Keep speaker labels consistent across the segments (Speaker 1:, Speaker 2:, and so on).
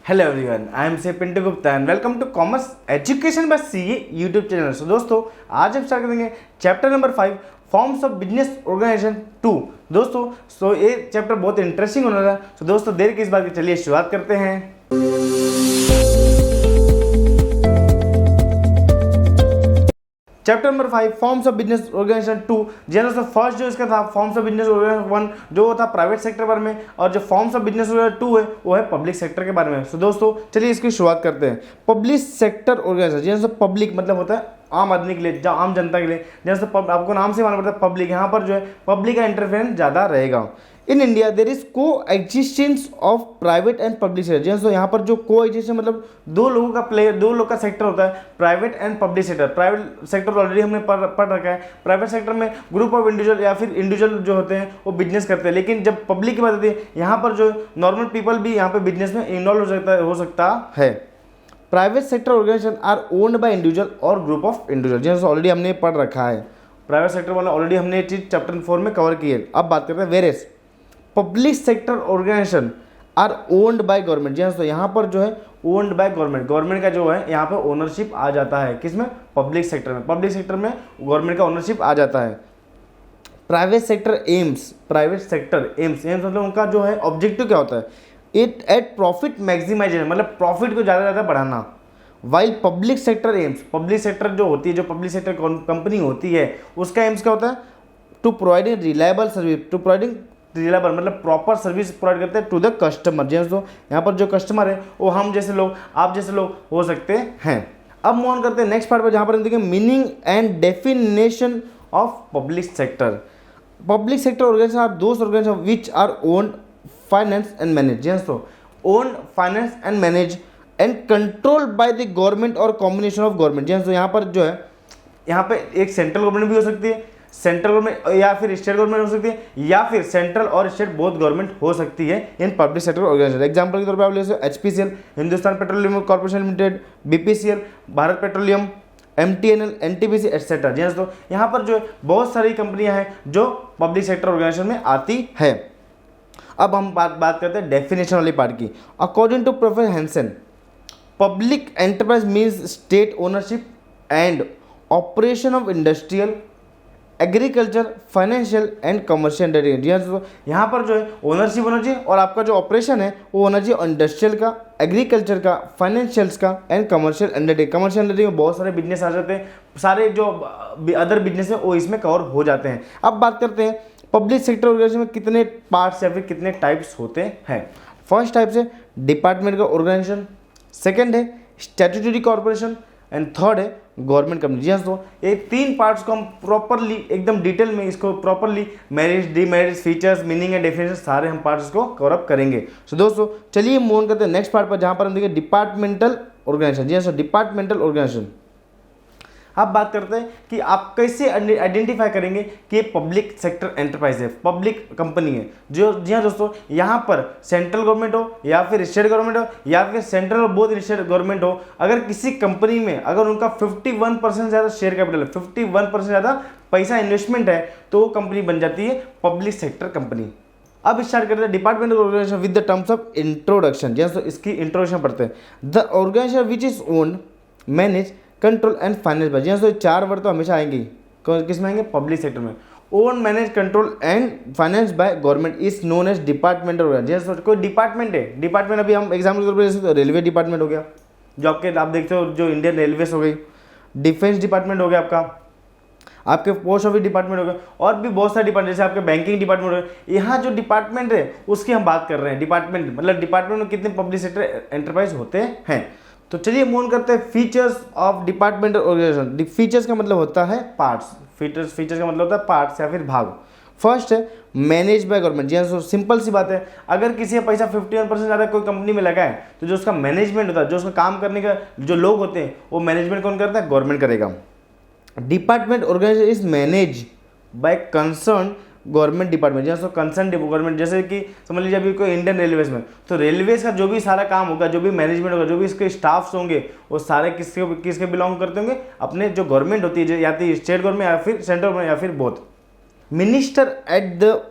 Speaker 1: Hello everyone, I am say Pintu Gupta and welcome to commerce education by CA YouTube channel. So दोस्तों, आज हम start करेंगे chapter number 5 forms of business organisation 2। दोस्तों ये chapter बहुत interesting होने वाला है। सो दोस्तों देर किस बात की, चलिए शुरुआत करते हैं। Chapter number 5 forms of business organisation 2। दोस्तों फर्स्ट जो इसका था फॉर्म्स ऑफ बिजनेस ऑर्गेनाइजेशन 1 जो था प्राइवेट सेक्टर बारे में, और जो फॉर्म्स ऑफ बिजनेस ऑर्गेनाइजेशन 2 है वो है पब्लिक सेक्टर के बारे में। सो दोस्तों चलिए इसकी शुरुआत करते हैं। पब्लिक सेक्टर ऑर्गेनाइजेशन, जैसे पब्लिक मतलब होता है आम आदमी के लिए, आम जनता के लिए। जैसे आपको नाम से मालूम पड़ता है पब्लिक, यहाँ पर जो है पब्लिक का इंटरफेरेंस ज़्यादा रहेगा। इन इंडिया देर इज को existence of private and public sector. जैसे यहाँ पर जो को एग्जिस्टेंस मतलब दो लोगों का सेक्टर होता है, private and public sector. Private sector already हमने पढ़ रखा है। प्राइवेट सेक्टर में ग्रुप ऑफ इंडिविजुअल या फिर इंडिविजुअल जो होते हैं वो बिजनेस करते हैं, लेकिन जब पब्लिक की बात होती है यहाँ पर जो नॉर्मल पीपल भी यहाँ पे बिजनेस में इन्वॉल्व हो सकता है। Private sector organisation are owned by individual और ग्रुप ऑफ इंडिविजुअल, जैसे ऑलरेडी हमने पढ़ रखा है। प्राइवेट सेक्टर वाला ऑलरेडी हमने ये चीज चैप्टर 4 में कवर की है। अब बात करते हैं various public sector organisation are owned by government. जी तो यहाँ पर जो है ओन्ड बाय गवर्नमेंट, गवर्नमेंट का जो है यहाँ पे ओनरशिप आ जाता है। किसमें? पब्लिक सेक्टर में। पब्लिक सेक्टर में गवर्नमेंट का ओनरशिप आ जाता है। Private sector AIIMS, private sector AIIMS मतलब उनका जो है ऑब्जेक्टिव क्या होता है? इट एट प्रॉफिट मैक्सिमाइजेशन, मतलब प्रॉफिट को ज़्यादा बढ़ाना। While public sector AIIMS, public sector जो होती है, जो पब्लिक सेक्टर कंपनी होती है उसका एम्स क्या होता है? To providing reliable service, to providing reliable मतलब प्रॉपर सर्विस प्रोवाइड करते हैं टू द कस्टमर। जैसे यहाँ पर जो कस्टमर है वो हम जैसे लोग, आप जैसे लोग हो सकते हैं। अब मूव ऑन करते हैं नेक्स्ट पार्ट पर, जहाँ पर हम देखेंगे meaning and definition of public sector. Public sector organisation are those organisation which are owned finance and manage. जैसे owned finance and manage and control by the government और combination of government. जैसे यहाँ पर जो है यहाँ पे एक सेंट्रल गवर्नमेंट भी हो सकती है, सेंट्रल गवर्नमेंट या फिर स्टेट गवर्नमेंट हो सकती है, या फिर सेंट्रल और स्टेट बोथ गवर्नमेंट हो सकती है in public sector organisation. Example के तौर पर आप ले सकते HPCL, Hindustan Petroleum Corporation Limited, BPCL, Bharat Petroleum, MTNL, NTPC etcetera. जैसे तो यहाँ पर जो है बहुत सारी कंपनियां हैं जो पब्लिक सेक्टर ऑर्गेनाइजेशन में आती है। अब हम बात करते हैं डेफिनेशन वाली पार्ट की। According to professor Hanson, public enterprise means state ownership and operation of industrial, agriculture, financial and commercial enterprise. यहाँ पर जो है ओनरशिप होना चाहिए और आपका जो ऑपरेशन है वो होना चाहिए इंडस्ट्रियल का, एग्रीकल्चर का, फाइनेंशियल्स का and commercial undertaking. Commercial undertaking में बहुत सारे बिजनेस आ जाते हैं, सारे जो अदर बिजनेस है वो इसमें कवर हो जाते हैं। अब बात करते हैं पब्लिक सेक्टर ऑर्गेनाइजेशन में कितने पार्ट्स या फिर कितने टाइप्स होते हैं। फर्स्ट टाइप है डिपार्टमेंट का ऑर्गेनाइजेशन, सेकेंड है स्टैट्यूटरी कॉर्पोरेशन एंड थर्ड है गवर्नमेंट कंपनी। जी हाँ, ये तीन पार्ट्स को हम प्रॉपरली एकदम डिटेल में इसको properly merits, demerits, features, meaning and definition सारे हम पार्ट्स को कवर अप करेंगे। सो दोस्तों चलिए मूव ऑन करते हैं नेक्स्ट पार्ट पर, जहां पर हम देखेंगे डिपार्टमेंटल ऑर्गेनाइजेशन। जी हाँ, डिपार्टमेंटल ऑर्गेनाइजेशन। अब बात करते हैं कि आप कैसे आइडेंटिफाई करेंगे कि ये पब्लिक सेक्टर एंटरप्राइज है, पब्लिक कंपनी है। जो जी हाँ दोस्तों, यहाँ पर सेंट्रल गवर्नमेंट हो या फिर स्टेट गवर्नमेंट हो या फिर सेंट्रल और बोथ स्टेट गवर्नमेंट हो, अगर किसी कंपनी में अगर उनका 51% ज़्यादा शेयर कैपिटल है, 51% ज़्यादा पैसा इन्वेस्टमेंट है, तो वो कंपनी बन जाती है पब्लिक सेक्टर कंपनी। अब स्टार्ट करते हैं departmental organisation with the terms of introduction. जैसे इसकी इंट्रोडक्शन पढ़ते हैं। The organisation which is owned, manage, control and finance by. जी चार वर्ड तो हमेशा आएंगे, किस में आएंगे? पब्लिक सेक्टर में। Own, manage, control and finance by government is known as departmental organisation. जैसे कोई डिपार्टमेंट है, डिपार्टमेंट अभी हम एग्जाम्पल के तौर पर जैसे रेलवे डिपार्टमेंट हो गया, जो आपके आप देखते हो जो इंडियन रेलवेज हो गई, डिफेंस डिपार्टमेंट हो गया आपका, आपके पोस्ट ऑफिस डिपार्टमेंट हो गया, और भी बहुत सारे डिपार्टमेंट जैसे आपके बैंकिंग डिपार्टमेंट हो गया। यहाँ जो डिपार्टमेंट है उसकी हम बात कर रहे हैं। डिपार्टमेंट मतलब डिपार्टमेंट में कितने पब्लिक सेक्टर एंटरप्राइज होते हैं। तो चलिए मूव करते हैं features of departmental organisation. Features का मतलब होता है पार्ट्स, फीचर्स का मतलब होता है पार्ट्स या फिर भाग। फर्स्ट है मैनेज बाय गवर्नमेंट। जी हाँ, सिंपल सी बात है, अगर किसी का पैसा 51% ज़्यादा कोई कंपनी में लगा है तो जो उसका मैनेजमेंट होता है, जो उसका काम करने का जो लोग होते हैं वो मैनेजमेंट कौन करता है? गवर्नमेंट करेगा। Department organisation is manage by concern government department. जैसे कंसर्न गवर्नमेंट, जैसे कि समझ लीजिए अभी कोई इंडियन रेलवेज में, तो रेलवेज का जो भी सारा काम होगा, जो भी मैनेजमेंट होगा, जो भी इसके स्टाफ्स होंगे, वो सारे किसके बिलोंग करते होंगे? अपने जो गवर्नमेंट होती है, या तो स्टेट गवर्नमेंट या फिर सेंट्रल गवर्नमेंट या फिर both. Minister at the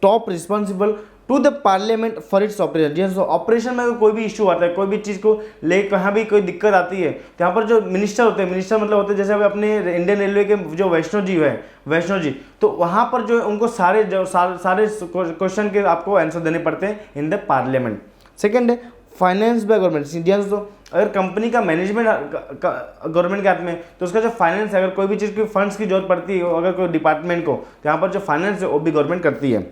Speaker 1: top responsible to the parliament for its operation. जी हाँ, ऑपरेशन में अगर कोई भी इशू आता है, कोई भी चीज़ को ले कहाँ भी कोई दिक्कत आती है, तो यहाँ पर जो मिनिस्टर होते हैं, मिनिस्टर मतलब होते हैं जैसे अभी अपने इंडियन रेलवे के जो वैष्णो जी, तो वहाँ पर जो है उनको सारे क्वेश्चन के आपको आंसर देने पड़ते हैं इन द पार्लियामेंट। सेकेंड है फाइनेंस बाय गवर्नमेंट। जी हाँ दोस्तों, अगर कंपनी का मैनेजमेंट गवर्नमेंट के हाथ में, तो उसका जो फाइनेंस है, अगर कोई भी चीज़ की फंड्स की जरूरत पड़ती है अगर कोई डिपार्टमेंट को, तो यहाँ पर जो फाइनेंस है वो भी गवर्नमेंट करती है।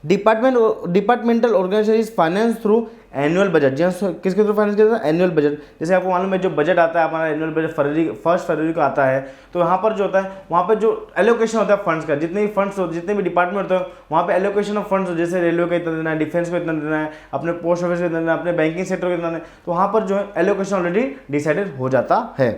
Speaker 1: Departmental organisation is finance through annual budget. जी हाँ, किसके थ्रू फाइनेंस किया जाता है? Annual budget. जैसे आपको मालूम है जो बजट आता है हमारा एनुअल बजट फर्स्ट फरवरी को आता है, तो यहाँ पर जो होता है वहाँ पर जो एलोकेशन होता है फंड्स का, जितने भी फंड्स हो, जितने भी डिपार्टमेंट होते हैं वहाँ पे एलोकेशन ऑफ फंड्स हो, जैसे रेलवे को इतना देना है, डिफेंस को इतना देना है, अपने पोस्ट ऑफिस को इतना देना है, अपने बैंकिंग सेक्टर को इतना देना है, तो वहाँ पर जो है एलोकेशन ऑलरेडी डिसाइडेड हो जाता है।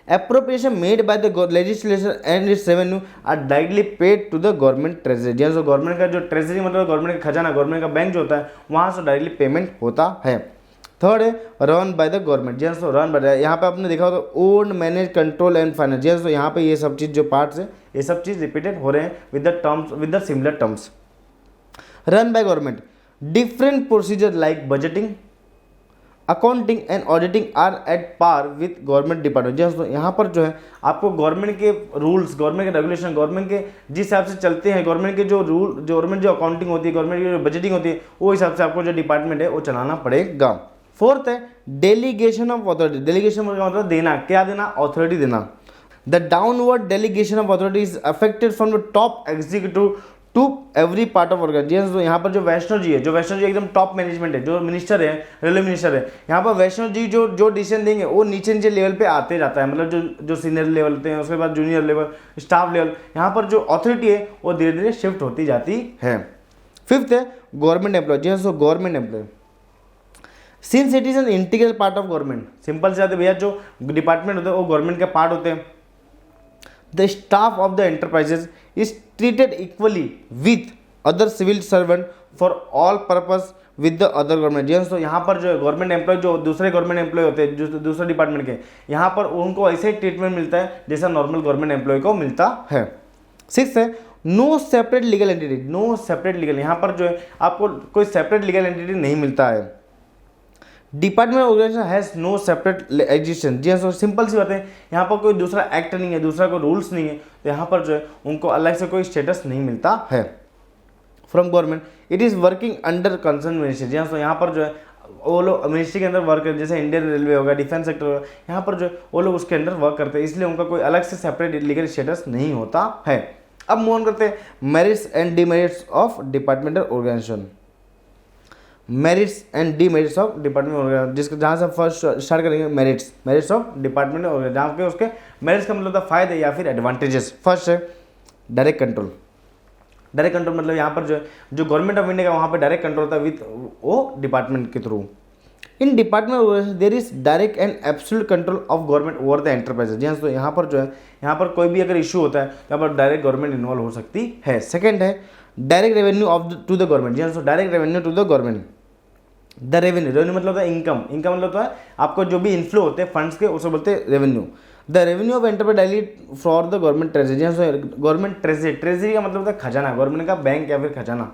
Speaker 1: Appropriation made by the legislation and its revenue are directly paid to the government treasury। जी हाँ, गवर्नमेंट का जो ट्रेजरी मतलब गवर्नमेंट का खजाना, गवर्नमेंट का बैंक जो होता है वहाँ से डायरेक्टली पेमेंट होता है। थर्ड है रन बाय द गवर्नमेंट। जी हाँ, रन बाय, यहाँ पे आपने देखा होगा own manage control and finance. जी हाँ, यहाँ पे ये सब चीज़ जो पार्ट्स है ये सब चीज़ रिपीटेड हो रहे हैं with the similar terms. Run by government, different procedure like budgeting, accounting and auditing are at par with government department. जी हाँ, यहाँ पर जो है आपको गवर्नमेंट के रूल्स, गवर्नमेंट के रेगुलेशन, गवर्नमेंट के जिस हिसाब से चलते हैं, गवर्नमेंट के जो रूल, गवर्नमेंट जो अकाउंटिंग होती है, गवर्नमेंट की जो बजटिंग होती है, वो हिसाब से आपको जो डिपार्टमेंट है वो चलाना पड़ेगा। फोर्थ है डेलीगेशन ऑफ अथॉरिटी। डेलीगेशन का मतलब देना, क्या देना? अथॉरिटी देना। The downward delegation of authority is affected from the top executive to every part of organisation. यहाँ पर जो वैष्णो जी है, जो वैष्णो जी एकदम टॉप मैनेजमेंट है, जो मिनिस्टर है, रेलवे मिनिस्टर है, यहाँ पर वैष्णो जी जो डिसीजन देंगे वो नीचे नीचे लेवल पे आते जाता है, मतलब जो सीनियर लेवल होते हैं, उसके बाद जूनियर लेवल, स्टाफ लेवल, यहाँ पर जो अथॉरिटी है वो धीरे धीरे शिफ्ट होती जाती है। फिफ्थ है गवर्नमेंट एम्प्लॉय। जी हाँ, government employ since it is an integral part of government. Simple से जाते भैया, जो डिपार्टमेंट होते हैं वो गवर्नमेंट के पार्ट होते हैं। The staff of the enterprises is treated equally with other civil servant for all purpose with the other government. जी तो यहाँ पर जो है गवर्नमेंट एम्प्लॉय, जो दूसरे गवर्नमेंट एम्प्लॉय होते हैं, जो दूसरे डिपार्टमेंट के, यहाँ पर उनको ऐसे ही ट्रीटमेंट मिलता है जैसा नॉर्मल गवर्नमेंट एम्प्लॉय को मिलता है। सिक्स है no separate legal entity. No separate legal, यहाँ पर जो है आपको कोई सेपरेट लीगल एंटिटी नहीं मिलता है। Department organisation has no separate existence. जी हाँ, सिंपल सी बात है, यहाँ पर कोई दूसरा एक्ट नहीं है, दूसरा कोई रूल्स नहीं है, तो यहाँ पर जो है उनको अलग से कोई स्टेटस नहीं मिलता है from government. It is working under concern ministry. जी हाँ, तो यहाँ पर जो है वो लोग मिनिस्ट्री के अंदर वर्क करते, जैसे इंडियन रेलवे होगा, डिफेंस सेक्टर होगा, यहाँ पर जो है वो लोग उसके अंडर वर्क करते हैं, इसलिए उनका कोई अलग से सेपरेट लीगल स्टेटस नहीं होता है। अब मूव ऑन करते हैं merits and demerits of departmental organisation. Merits and demerits of department organisation, जिसके जहाँ से फर्स्ट स्टार्ट करेंगे मेरिट्स ऑफ डिपार्टमेंट ऑर्गेनाइजेशन, जहाँ पे उसके मेरिट्स का मतलब फायदे या फिर एडवांटेजेस। फर्स्ट है डायरेक्ट कंट्रोल। डायरेक्ट कंट्रोल मतलब यहाँ पर जो गवर्नमेंट ऑफ इंडिया का वहाँ पर डायरेक्ट कंट्रोल होता है विथ वो डिपार्टमेंट के थ्रू। In department organisation there is direct and absolute control of government over the enterprises. जी हाँ, तो यहाँ पर जो है यहाँ पर कोई भी अगर इशू होता है तो यहाँ पर डायरेक्ट गवर्नमेंट इन्वॉल्व हो सकती है। सेकेंड है direct revenue to the government. जी हाँ, तो direct revenue to the government. The revenue मतलब होता है इनकम मतलब होता है आपको जो भी इनफ्लो होते हैं फंड्स के, उसे बोलते हैं revenue. The revenue of enterprise daily for the government treasury. Government treasury का मतलब होता है खजाना, गवर्नमेंट का बैंक या फिर खजाना।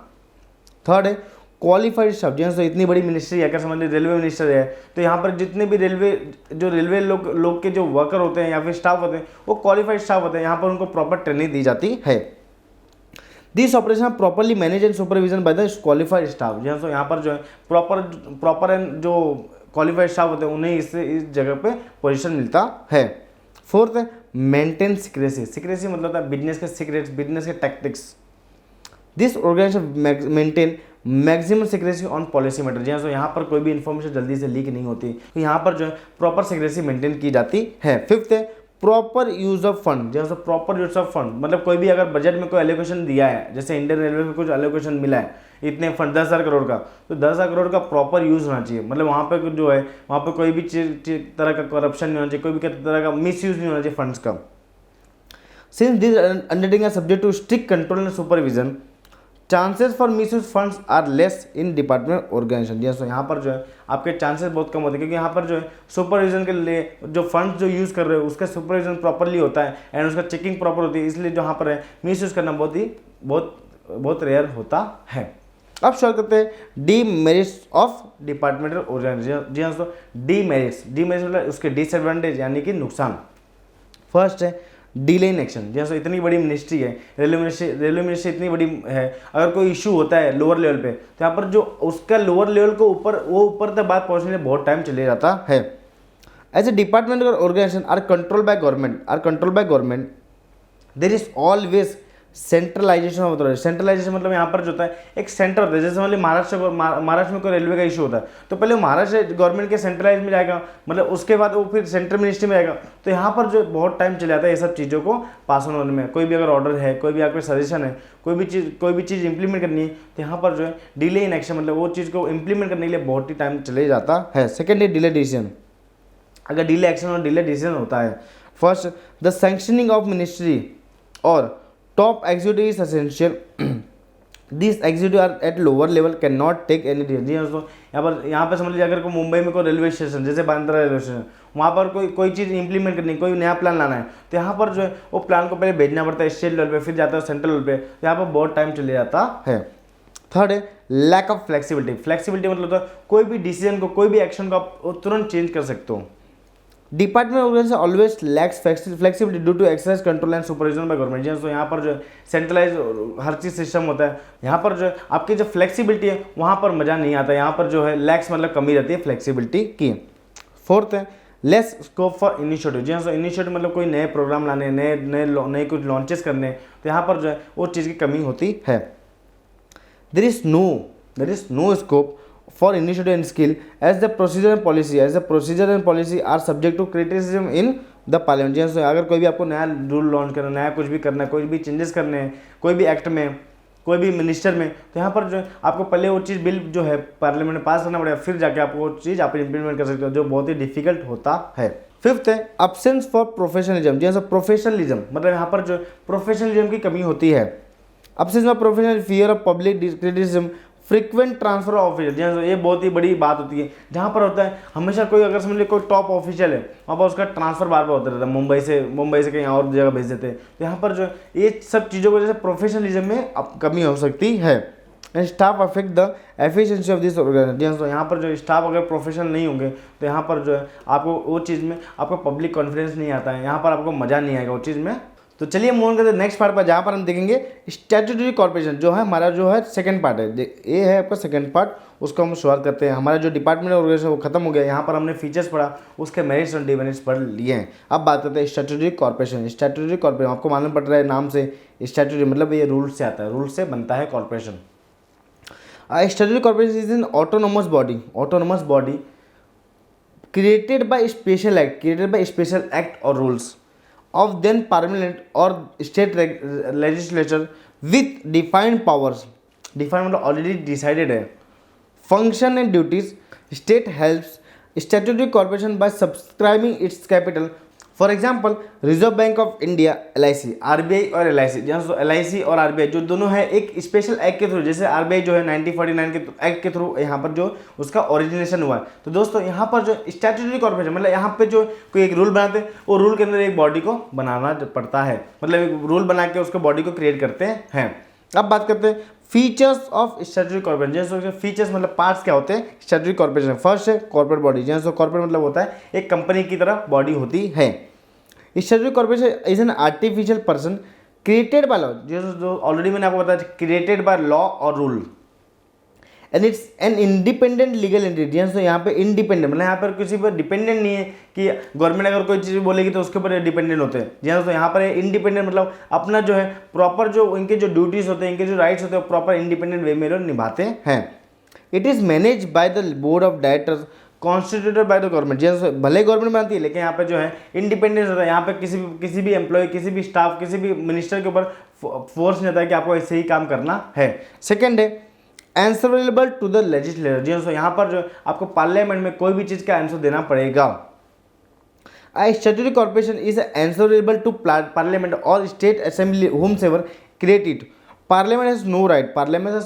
Speaker 1: थर्ड है क्वालिफाइड स्टाफ। जी हाँ, इतनी बड़ी मिनिस्ट्री है, क्या समझ लीजिए रेलवे मिनिस्टर है, तो यहाँ पर जितने भी रेलवे लोग के जो वर्कर होते हैं या फिर स्टाफ होते हैं वो क्वालिफाइड स्टाफ होते हैं, यहाँ पर उनको प्रॉपर ट्रेनिंग दी जाती है। This operation properly manage and supervision by the qualified staff. जी हाँ, तो यहाँ पर जो है प्रॉपर जो क्वालिफाइड स्टाफ होते हैं उन्हें इस जगह पे पोजीशन मिलता है। फोर्थ है मेंटेन सिक्रेसी। सिक्रेसी मतलब होता है बिजनेस के सीक्रेट्स, बिजनेस के tactics. This organisation maintain maximum secrecy on policy matter. जी हाँ, तो यहाँ पर कोई भी इन्फॉर्मेशन जल्दी से लीक नहीं होती, तो यहाँ पर जो है प्रॉपर सिक्रेसी मेंटेन की जाती है। फिफ्थ है प्रॉपर यूज ऑफ फंड। जैसे प्रॉपर यूज ऑफ फंड मतलब कोई भी अगर बजट में कोई एलोकेशन दिया है, जैसे इंडियन रेलवे में कुछ एलोकेशन मिला है इतने फंड 10,000 करोड़ का, तो 10,000 करोड़ का प्रॉपर यूज होना चाहिए। मतलब वहाँ पे जो है वहाँ पे कोई भी तरह का करप्शन नहीं होना चाहिए, कोई भी तरह का मिस यूज नहीं होना चाहिए फंड्स का। Since this undertaking are subject to strict control and supervision, chances for misuse funds are less in department organisation. जैसे यहाँ पर जो है आपके चांसेस बहुत कम होते हैं, क्योंकि यहाँ पर जो है सुपरविजन के लिए जो फंड्स जो यूज़ कर रहे हो उसका सुपरविजन प्रॉपरली होता है एंड उसका चेकिंग प्रॉपर होती है, इसलिए जो यहाँ पर है मिस यूज़ करना बहुत रेयर होता है। अब शुरू करते हैं डीमेरिट्स ऑफ डिपार्टमेंटल ऑर्गेनाइजेशन। जी हाँ दोस्तों, डीमेरिट्स मतलब उसके डिसएडवांटेज यानी कि नुकसान। फर्स्ट है डिले इन एक्शन। जैसे इतनी बड़ी मिनिस्ट्री है, रेलवे मिनिस्ट्री इतनी बड़ी है, अगर कोई इशू होता है लोअर लेवल पे तो यहाँ पर जो उसका लोअर लेवल को ऊपर तक बात पहुँचने में बहुत टाइम चले जाता है। एज ए डिपार्टमेंट और organisation are control by government there is always centralisation of authority. Centralisation मतलब यहाँ पर जो होता है एक सेंटर होता है, जैसे मतलब महाराष्ट्र में कोई रेलवे का इशू होता है तो पहले वो महाराष्ट्र गवर्नमेंट के सेंट्रलाइज में जाएगा, मतलब उसके बाद वो फिर सेंट्रल मिनिस्ट्री में जाएगा। तो यहाँ पर जो बहुत टाइम चले जाता है ये सब चीज़ों को पास ऑन होने में। कोई भी अगर ऑर्डर है, कोई भी आपका सजेशन है, कोई भी चीज़ इंप्लीमेंट करनी है तो यहाँ पर जो है डिले इन एक्शन मतलब वो चीज़ को इंप्लीमेंट करने के लिए बहुत ही टाइम चले जाता है। सेकेंड है डिले डिसीजन। अगर डिले एक्शन और डिले डिसीजन होता है, first the sanctioning of ministry और top executive is essential. These executive are at lower level cannot take any decision। जी दोस्तों, यहाँ पर समझ लीजिए अगर कोई मुंबई में कोई रेलवे स्टेशन जैसे बांद्रा रेलवे स्टेशन, वहाँ पर कोई चीज़ इंप्लीमेंट करनी, कोई नया प्लान लाना है तो यहाँ पर जो है वो प्लान को पहले भेजना पड़ता है स्टेट लेवल पे, फिर जाता है सेंट्रल लेवल पे, तो यहाँ पर बहुत टाइम चले जाता है। थर्ड है लैक ऑफ फ्लेक्सिबिलिटी मतलब होता है कोई भी डिसीजन को, कोई भी एक्शन को आप तुरंत चेंज कर सकते हो। Department organisation always lacks flexibility due to exercise control and supervision by government. तो यहाँ पर जो सेंट्रलाइज हर चीज़ सिस्टम होता है, यहाँ पर जो आपकी जो फ्लेक्सिबिलिटी है वहाँ पर मज़ा नहीं आता, यहाँ पर जो है लैक्स मतलब कमी रहती है फ्लेक्सिबिलिटी की। फोर्थ है लेस स्कोप फॉर इनिशिएटिव। जी हाँ, इनिशिएटिव मतलब कोई नए प्रोग्राम लाने, नए कुछ लॉन्चेस करने, तो यहाँ पर जो है वो चीज़ की कमी होती है। There is no scope for initiative and skill as the procedure and policy are subject to criticism in the parliament। जैसे अगर कोई भी आपको नया रूल लॉन्च करना, नया कुछ भी करना है, कोई भी चेंजेस करने हैं, कोई भी एक्ट में, कोई भी मिनिस्टर में, तो यहाँ पर जो है आपको पहले वो चीज़ बिल जो है पार्लियामेंट में पास करना पड़ेगा, फिर जाके आप वो चीज़ आप इंप्लीमेंट कर सकते हो, जो बहुत ही डिफिकल्ट होता है। फिफ्थ है अब्सेंस फॉर प्रोफेशनलिज्म। जैसे प्रोफेशनलिज्म मतलब यहाँ पर जो प्रोफेशनलिज्म की कमी होती है। Absence of professional, fear of public criticism, frequent transfer of official. ये बहुत ही बड़ी बात होती है जहाँ पर होता है हमेशा कोई अगर समझ लीजिए कोई टॉप ऑफिशियल है वहाँ पर उसका ट्रांसफर बार बार होता रहता है, मुंबई से कहीं और जगह भेज देते हैं। तो यहाँ पर जो ये सब चीज़ों को जैसे प्रोफेशनलिज्म में कमी हो सकती है। And staff affect the efficiency of this organisation. तो यहाँ पर जो स्टाफ अगर प्रोफेशनल नहीं होंगे तो यहाँ पर जो है आपको वो चीज़ में आपको पब्लिक कॉन्फिडेंस नहीं आता है, यहाँ पर आपको मज़ा नहीं आएगा वो चीज़ में। तो चलिए मूव ऑन करते हैं नेक्स्ट पार्ट पर, जहाँ पर हम देखेंगे स्टैट्यूटरी कॉर्पोरेशन जो है हमारा जो है सेकंड पार्ट है, ये है आपका सेकंड पार्ट, उसको हम शुरुआत करते हैं। हमारा जो डिपार्टमेंट ऑर्गेनाइजेशन वो खत्म हो गया, यहाँ पर हमने फीचर्स पढ़ा, उसके मेरिट्स और डिमेरिट्स पढ़ लिए हैं। अब बात करते हैं स्टैट्यूटरी कॉर्पोरेशन। स्टैट्यूटरी कॉर्पोरेशन आपको मालूम पड़ रहा है नाम से, स्टैट्यूटरी मतलब ये रूल से आता है, रूल से बनता है corporation. Statutory corporation is an autonomous body created by special act or rules of then parliament or state legislature with defined powers। defined मतलब already decided है। function and duties, state helps statutory corporation by subscribing its capital। For example reserve bank of India, LIC, RBI और LIC, जहाँ LIC और RBI जो दोनों है एक special act के थ्रू, जैसे RBI जो है 1949 के एक्ट के थ्रू यहाँ पर जो उसका ओरिजिनेशन हुआ है। तो दोस्तों यहाँ पर जो स्टैट्यूटरी कॉर्पोरेशन मतलब यहाँ पे जो कोई एक रूल बनाते हैं, वो रूल के अंदर एक बॉडी को बनाना पड़ता है, मतलब एक रूल बना के उसको बॉडी को क्रिएट करते हैं। अब बात करते हैं फीचर्स ऑफ स्टैट्यूटरी कॉर्पोरेशन। जैसे फीचर्स मतलब पार्ट्स क्या होते हैं स्टैट्यूटरी कॉर्पोरेशन। फर्स्ट है कॉर्पोरेट बॉडी। जैसे कॉर्पोरेट मतलब होता है एक कंपनी की तरह बॉडी होती है। Statutory corporation is an artificial person created by law, जो ऑलरेडी मैंने आपको बताया क्रिएटेड बाय लॉ और rule, and it's an independent legal entity. तो यहाँ पे इंडिपेंडेंट मतलब यहाँ पर किसी पर डिपेंडेंट नहीं है कि गवर्नमेंट अगर कोई चीज़ बोलेगी तो उसके ऊपर डिपेंडेंट होते हैं। जी हाँ, तो यहाँ पर इंडिपेंडेंट मतलब अपना जो है प्रॉपर जो इनके जो ड्यूटीज़ होते हैं, इनके जो राइट्स होते हैं प्रॉपर इंडिपेंडेंट वे में निभाते हैं। It is manage by the board of directors constituted by the government. जैसे भले गवर्नमेंट बनाती है लेकिन यहाँ पे जो है इंडिपेंडेंस होता है। यहाँ पे किसी भी एम्प्लॉय, किसी भी स्टाफ, किसी भी मिनिस्टर के ऊपर फोर्स नहीं होता है कि आपको ऐसे ही काम करना है। सेकेंड है आंसरेबल टू द लेजिस्लेटर। जी यहाँ पर जो आपको पार्लियामेंट में कोई भी चीज़ का आंसर देना पड़ेगा। Statutory corporation is answerable to parliament और state assembly whomsoever create it। Parliament has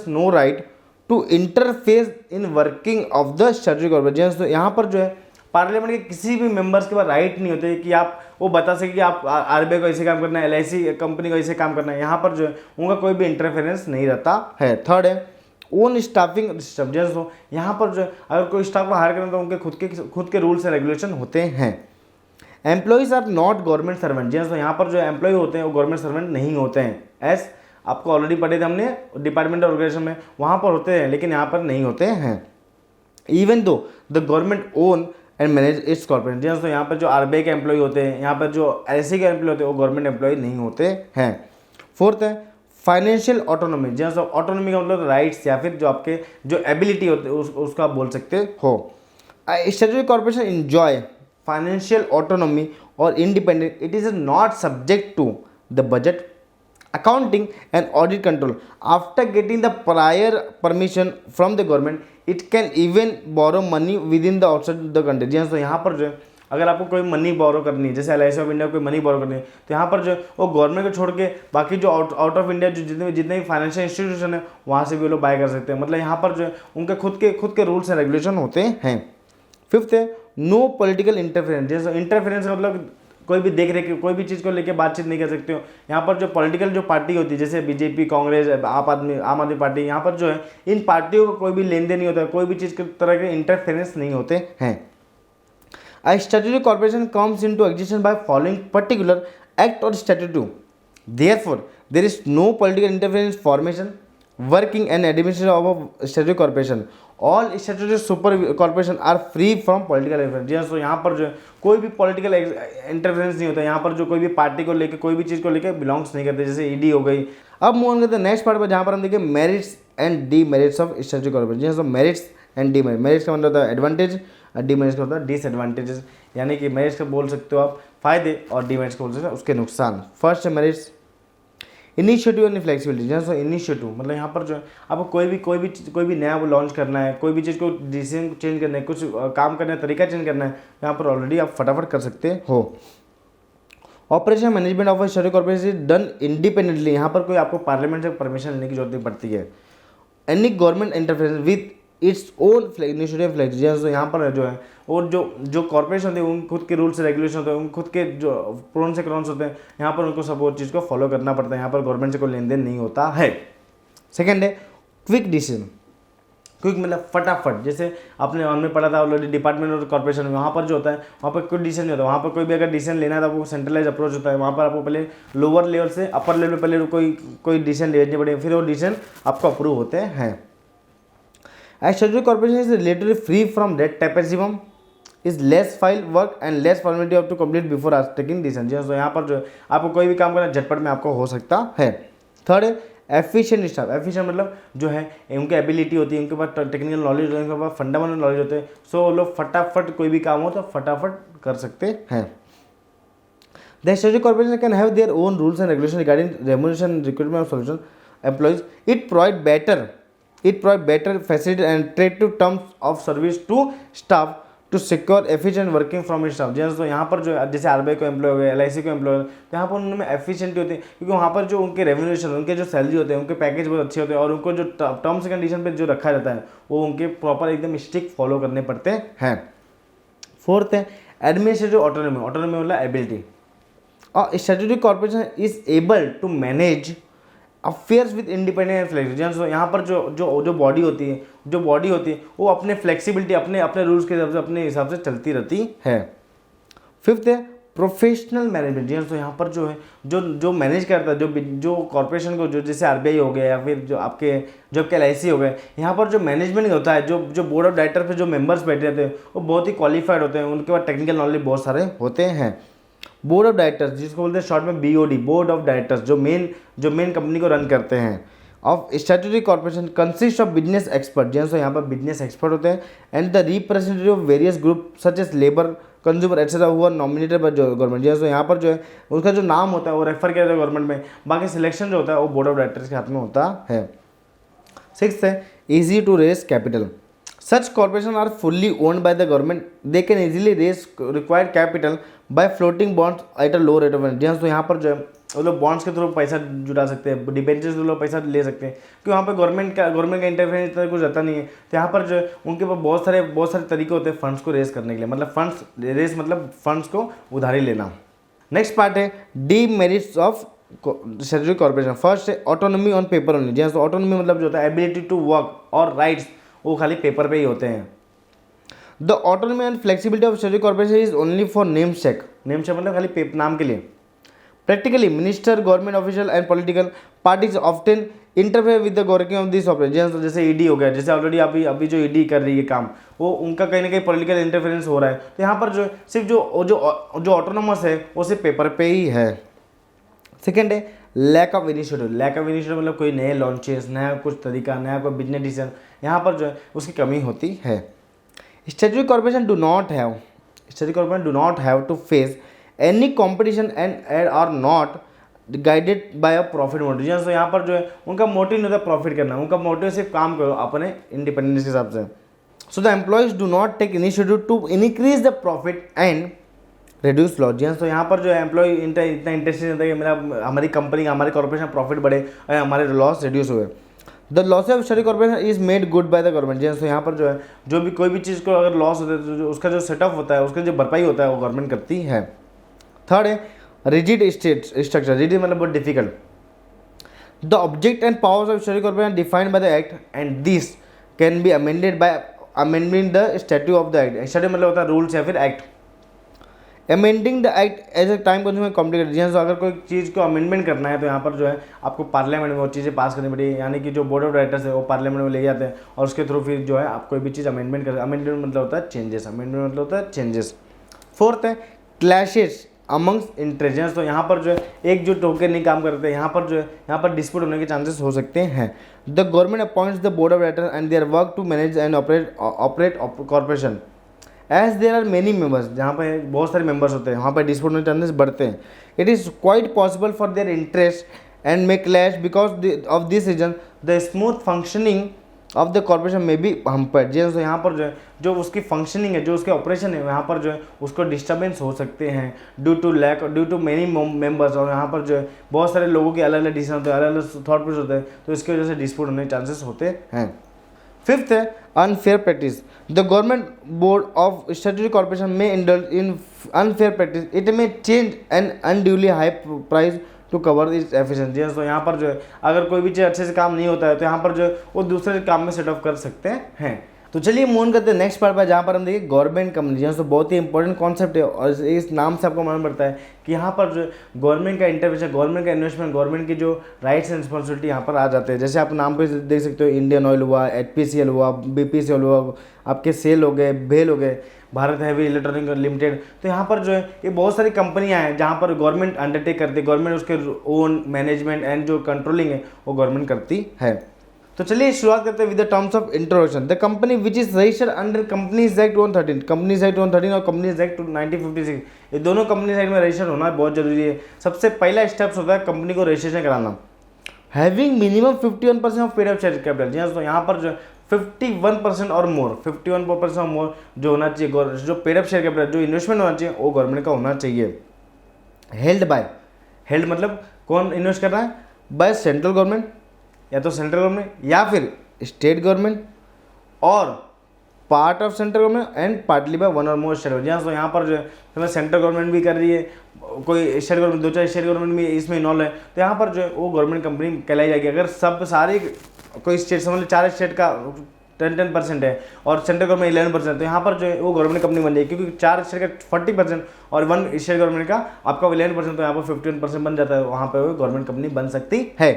Speaker 1: no right to interface in working of the statutory corporation. तो यहाँ पर जो है पार्लियामेंट के किसी भी मेंबर्स के पास राइट नहीं होते कि आप वो बता सके कि आप RBI को ऐसे काम करना है, LIC कंपनी को ऐसे काम करना है। यहाँ पर जो है उनका कोई भी इंटरफेरेंस नहीं रहता है। थर्ड है ओन स्टाफिंग सिस्टम, जैसे यहाँ पर जो है अगर कोई स्टाफ को हायर करें तो उनके खुद के रूल्स एंड रेगुलेशन होते हैं। Employees are not government servant, जैसे यहाँ पर जो एम्प्लॉय होते हैं वो गवर्नमेंट सर्वेंट नहीं होते हैं। एस आपको ऑलरेडी पढ़े थे हमने डिपार्टमेंट ऑर्गेनाइजेशन में, वहाँ पर होते हैं लेकिन यहाँ पर नहीं होते हैं। Even though the government own and manage it's corporation, जैसे यहाँ पर जो आरबीआई के एम्प्लॉय होते हैं, यहाँ पर जो एलआईसी के एम्प्लॉय होते हैं वो गवर्नमेंट एम्प्लॉय नहीं होते हैं। फोर्थ है फाइनेंशियल ऑटोनॉमी, जैसे ऑटोनॉमी का मतलब राइट्स या फिर जो आपके जो एबिलिटी होते हैं उसका आप बोल सकते हो। Statutory corporation enjoy financial autonomy और independent, it is not subject to the budget accounting and audit control. After getting the prior permission from the government, it can even borrow money within the outside the country। जी हाँ, तो यहाँ पर जो है अगर आपको कोई मनी बोरो करनी है, जैसे LIC ऑफ इंडिया कोई मनी बोरो करनी है, तो यहाँ पर जो है वो गवर्नमेंट को छोड़ के बाकी जो आउट ऑफ इंडिया जो जितने भी फाइनेंशियल इंस्टीट्यूशन है वहाँ से भी वो लोग बाय कर सकते हैं। मतलब यहाँ पर जो है उनके खुद के रूल्स एंड रेगुलेशन होते हैं। फिफ्थ है नो पॉलिटिकल इंटरफेरेंस, जैसे इंटरफेरेंस का मतलब कोई भी देख रेख कोई भी चीज़ को लेके बातचीत नहीं कर सकते हो। यहाँ पर जो पॉलिटिकल जो पार्टी होती है जैसे बीजेपी, कांग्रेस, आम आदमी पार्टी, यहाँ पर जो है इन पार्टियों का कोई भी लेन देन नहीं होता है, कोई भी चीज़ के तरह के इंटरफेरेंस नहीं होते हैं। A statutory corporation comes into existence by following particular act or statute. Therefore, there is no political interference formation, working and administration of a statutory corporation. All statutory super corporation are free from political interference। तो यहाँ पर जो है कोई भी political interference नहीं होता है। यहाँ पर जो कोई भी पार्टी को लेके कोई भी चीज़ को लेके बिलोंग्स नहीं करते, जैसे ईडी हो गई। अब मूव ऑन करते हैं नेक्स्ट पार्ट पर, जहाँ पर हम देखें merits and demerits of statutory corporation. तो मेरिट्स एंड डीमेरिट, मेरिट्स का मतलब होता है एडवांटेज, डीमेरिट्स का होता है डिसएडवांटेजेस, यानी कि मेरिट्स का बोल सकते हो आप फायदे और डीमेरिट्स का बोल सकते हो उसके नुकसान। फर्स्ट है मेरिट्स, इनिशिएटिव एंड फ्लेक्सिबिलिटी। जैसे इनिशिएटिव मतलब यहाँ पर जो है आपको कोई भी नया वो लॉन्च करना है, कोई भी चीज़ को डिसीजन चेंज करना है, कुछ काम करना है, तरीका चेंज करना है, यहाँ पर ऑलरेडी आप फटाफट कर सकते हो। Operation management of statutory corporation is done independently, यहाँ पर कोई आपको पार्लियामेंट से परमिशन लेने की जरूरत नहीं पड़ती है। Any government interference with its own initiative flexibility, तो यहाँ पर जो है और जो कॉर्पोरेशन होते हैं उन खुद के रूल्स रेगुलेशन होते हैं, उन खुद के जो प्रोन्स से क्रॉन्स होते हैं, यहाँ पर उनको सब वो चीज़ को फॉलो करना पड़ता है। यहाँ पर गवर्नमेंट से कोई लेन देन नहीं होता है। सेकेंड है क्विक डिसीजन, क्विक मतलब फटाफट, जैसे हमने पढ़ा था ऑलरेडी डिपार्टमेंट और कॉर्पोरेशन में, वहाँ पर जो होता है वहाँ पर कोई डिसीजन नहीं होता। वहाँ पर कोई भी अगर डिसीजन लेना है तो आपको सेंट्रलाइज अप्रोच होता है। वहाँ पर आपको पहले लोअर लेवल से अपर लेवल पर पहले कोई डिसीजन लेने पड़ेगा, फिर वो डिसीजन आपको अप्रूव होते हैं। Statutory corporation is relatively free from red tapeism, is less file work and less formality have to complete before taking decision। तो यहाँ पर जो है आपको कोई भी काम करना झटपट में आपको हो सकता है। थर्ड है एफिशिएंट स्टाफ, एफिशिएंट मतलब जो है उनकी एबिलिटी होती है, उनके पास टेक्निकल नॉलेज होती है, उनके पास फंडामेंटल नॉलेज होते हैं, सो वो लोग फटाफट कोई भी काम हो तो फटाफट कर सकते हैं। The statutory corporation can have their own rules and regulations regarding remuneration, recruitment of solution employees. It provide better facility and attractive terms of service to staff to secure efficient working from its staff। जैसे तो यहाँ पर जो जैसे RBI को employ हो गए, LIC को एम्प्लॉय हो गए, तो यहाँ पर उनमें एफिशिएंटी होती है, क्योंकि वहाँ पर जो उनके रेम्यूनरेशन, उनके जो सैलरी होते हैं, उनके पैकेज बहुत अच्छे होते हैं, और उनको जो टर्म्स एंड कंडीशन पे जो रखा जाता है वो उनके प्रॉपर एकदम स्ट्रिक्ट फॉलो करने पड़ते हैं। फोर्थ है एडमिनिस्ट्रेटिव ऑटोनॉमी, ऑटोनॉमी मतलब एबिलिटी। और statutory corporation is able to manage affairs with independent and flexibility. तो यहाँ पर जो बॉडी होती है वो अपने फ्लेक्सिबिलिटी अपने रूल्स के हिसाब से अपने हिसाब से चलती रहती है। फिफ्थ है प्रोफेशनल मैनेजमेंट। तो यहाँ पर जो है जो मैनेज करता है जो कॉर्पोरेशन को, जो जैसे आरबीआई हो गया या फिर जो आपके LIC हो गए, यहाँ पर जो मैनेजमेंट होता है, जो बोर्ड ऑफ डायरेक्टर पे जो मेंबर्स बैठे रहते हैं वो बहुत ही क्वालिफाइड होते हैं, उनके पास टेक्निकल नॉलेज बहुत सारे होते हैं। बोर्ड ऑफ डायरेक्टर्स जिसको बोलते हैं शॉर्ट में BOD, बोर्ड ऑफ डायरेक्टर्स, जो मेन कंपनी को रन करते हैं of statutory corporation consist of business expert. जैसे यहाँ पर बिजनेस एक्सपर्ट होते हैं and the representative of various group such as labour, consumer etcetera who are nominated by government. जैसे यहाँ पर जो है उसका जो नाम होता है वो रेफर किया जाता है गवर्नमेंट में, बाकी सिलेक्शन जो होता है वो बोर्ड ऑफ डायरेक्टर्स के हाथ में होता है। सिक्स्थ है easy to raise capital. Such corporations are fully owned by the government. They can easily raise required capital by floating bonds at a low rate of interest। तो यहाँ पर जो है वो लोग बॉन्ड्स के थ्रू पैसा जुटा सकते हैं, डिबेंचर्स से लोग पैसा ले सकते हैं, क्योंकि वहाँ पर गवर्नमेंट का इंटरफेरेंस इतना कुछ रहता नहीं है। तो यहाँ पर जो है उनके पास बहुत सारे तरीके होते हैं फंड्स को रेज करने के लिए, मतलब फंड्स को उधारी लेना। नेक्स्ट पार्ट है demerits of statutory corporation. First है ऑटोनॉमी ऑन पेपर ओनली। जी हाँ, तो ऑटोनॉमी मतलब जो होता है एबिलिटी टू वर्क और राइट्स वो खाली पेपर पे ही होते हैं। The autonomy and flexibility of statutory corporation is only for name check. Name check मतलब खाली नाम के लिए। Practically minister, government official and political parties often interfere with the working of this operation. जैसे ईडी हो गया, जैसे ऑलरेडी अभी जो ईडी कर रही है काम, वो उनका कहीं ना कहीं पॉलिटिकल इंटरफेरेंस हो रहा है। तो यहाँ पर जो सिर्फ जो ऑटोनोमस है वो सिर्फ पेपर पे ही है। सेकेंड है lack of initiative. Lack of initiative मतलब कोई नए लॉन्चेस, नया कुछ तरीका, नया कोई बिजनेस डिसीजन, यहाँ पर जो है उसकी कमी होती है। Statutory corporation do not have to face any competition and are not guided by a profit motive. तो यहाँ पर जो है उनका मोटिव नहीं होता प्रॉफिट करना, उनका मोटिव सिर्फ काम करो अपने इंडिपेंडेंस के हिसाब से। So the employees do not take initiative to increase the profit and reduce loss. तो यहाँ पर जो है एम्प्लॉय इतना इंटरेस्टेड होता है कि हमारी कंपनी, हमारे कॉर्पोरेशन प्रॉफिट बढ़े और हमारे लॉस रिड्यूस हुए। The loss of statutory corporation is made good bye the government. तो यहाँ पर जो है जो भी कोई भी चीज़ को अगर लॉस होता है तो उसका जो सेटअप होता है, उसका जो भरपाई होता है वो गवर्नमेंट करती है। थर्ड है रिजिड स्टेट स्ट्रक्चर। रिजिड मतलब बहुत difficult. The object and powers of statutory corporation defined by the act and this can be amended by amending the statute of the act. Statute मतलब होता है rules या फिर act. Amending the act as a time consuming complicated. तो अगर कोई चीज़ को amendment करना है तो यहाँ पर जो है आपको पार्लियामेंट में वो चीज़ें पास करनी पड़ेगी, यानी कि जो बोर्ड ऑफ डायरेक्टर्स है वो पार्लियामेंट में ले जाते हैं और उसके थ्रू फिर जो है आप कोई भी चीज़ अमेंडमेंट कर। अमेंडमेंट मतलब होता है चेंजेस, अमेंडमेंट मतलब होता है चेंजेस। फोर्थ है क्लैशेस अमंग्स इंटरेस्ट। तो यहाँ पर जो है एकजुट होकर नहीं काम करते, यहाँ पर जो है यहाँ पर डिस्प्यूट होने के चांसेस हो सकते हैं। The government appoints the board of director and their work to manage and operate corporation as there are many members. जहाँ पर बहुत सारे मेंबर्स होते हैं वहाँ पर डिस्प्यूट होने के चांसेस बढ़ते हैं। It is quite possible for their interest and may clash because of this reason the smooth functioning of the corporation में भी hampered। जी तो यहाँ पर जो है जो उसकी फंक्शनिंग है, जो उसके ऑपरेशन है, यहाँ पर जो है उसको डिस्टर्बेंस हो सकते हैं ड्यू टू मेनी मेंबर्स। और यहाँ पर जो है बहुत सारे लोगों के अलग अलग डिसीजन होते हैं, अलग अलग थॉट प्रोसेस होते हैं, तो इसकी वजह से डिस्प्यूट होने के चांसेस होते हैं। फिफ्थ है unfair practice. The government board of statutory corporation में indulge in unfair practice. It may change and unduly high price to cover is efficiency. तो यहाँ पर जो है अगर कोई भी चीज़ अच्छे से काम नहीं होता है तो यहाँ पर जो है वो दूसरे काम में सेट ऑफ कर सकते हैं। तो चलिए मूव ऑन करते हैं नेक्स्ट पार्ट पर, जहाँ पर हम देखिए गवर्नमेंट कंपनी। तो बहुत ही इंपॉर्टेंट कॉन्सेप्ट है और इस नाम से आपको मालूम पड़ता है कि यहाँ पर जो गवर्नमेंट का इंटरवेंशन, गवर्नमेंट का इन्वेस्टमेंट, गवर्नमेंट की जो राइट्स एंड रिस्पॉन्सिबिलिटी यहाँ पर आ जाते हैं। जैसे आप नाम पे देख सकते हो, इंडियन ऑयल हुआ, HPCL हुआ, BPCL हुआ, आपके सेल हो गए, भेल हो गए, भारत हैवी इलेक्ट्रॉनिक लिमिटेड। तो यहाँ पर जो है ये बहुत सारी कंपनियाँ हैं जहाँ पर गवर्नमेंट अंडरटेक करती है, गवर्नमेंट उसके ओन मैनेजमेंट एंड जो कंट्रोलिंग है वो गवर्नमेंट करती है। तो चलिए शुरुआत करते हैं with the terms of introduction. The company which is registered under companies act 113, companies act 113 और कंपनीज एक्ट 1956, ये दोनों कंपनीज एक्ट में रजिस्टर्ड होना बहुत जरूरी है। सबसे पहला स्टेप्स होता है कंपनी को रजिस्ट्रेशन कराना। Having minimum 51% of paid up share capital. जी तो यहाँ पर जो 51% और मोर, 51% और मोर जो होना चाहिए, जो पेड अप शेयर कैपिटल, जो इन्वेस्टमेंट होना चाहिए वो गवर्नमेंट का होना चाहिए। हेल्ड बाय, हेल्ड मतलब कौन इन्वेस्ट कर रहा है, बाय सेंट्रल गवर्नमेंट, या तो सेंट्रल गवर्नमेंट या फिर स्टेट गवर्नमेंट और part of central government and partly by one और मोर स्टेट गवर्नमेंट। तो यहाँ पर जो है सेंट्रल गवर्नमेंट भी कर रही है, कोई स्टेट गवर्नमेंट, दो चार स्टेट गवर्नमेंट भी इसमें इन्वॉल्व है, तो यहाँ पर जो है वो गवर्नमेंट कंपनी कहलाई जाएगी। अगर सब सारी कोई स्टेट समझ 4 स्टेट का 10% है और सेंट्रल गवर्नमेंट 11%, तो यहाँ पर जो है वो गवर्नमेंट कंपनी बन जाएगी, क्योंकि 4 स्टेट का 40% और 1 स्टेट गवर्नमेंट का आपका 11%, तो यहाँ पर 51% बन जाता है, वहाँ पर वो गवर्नमेंट कंपनी बन सकती है।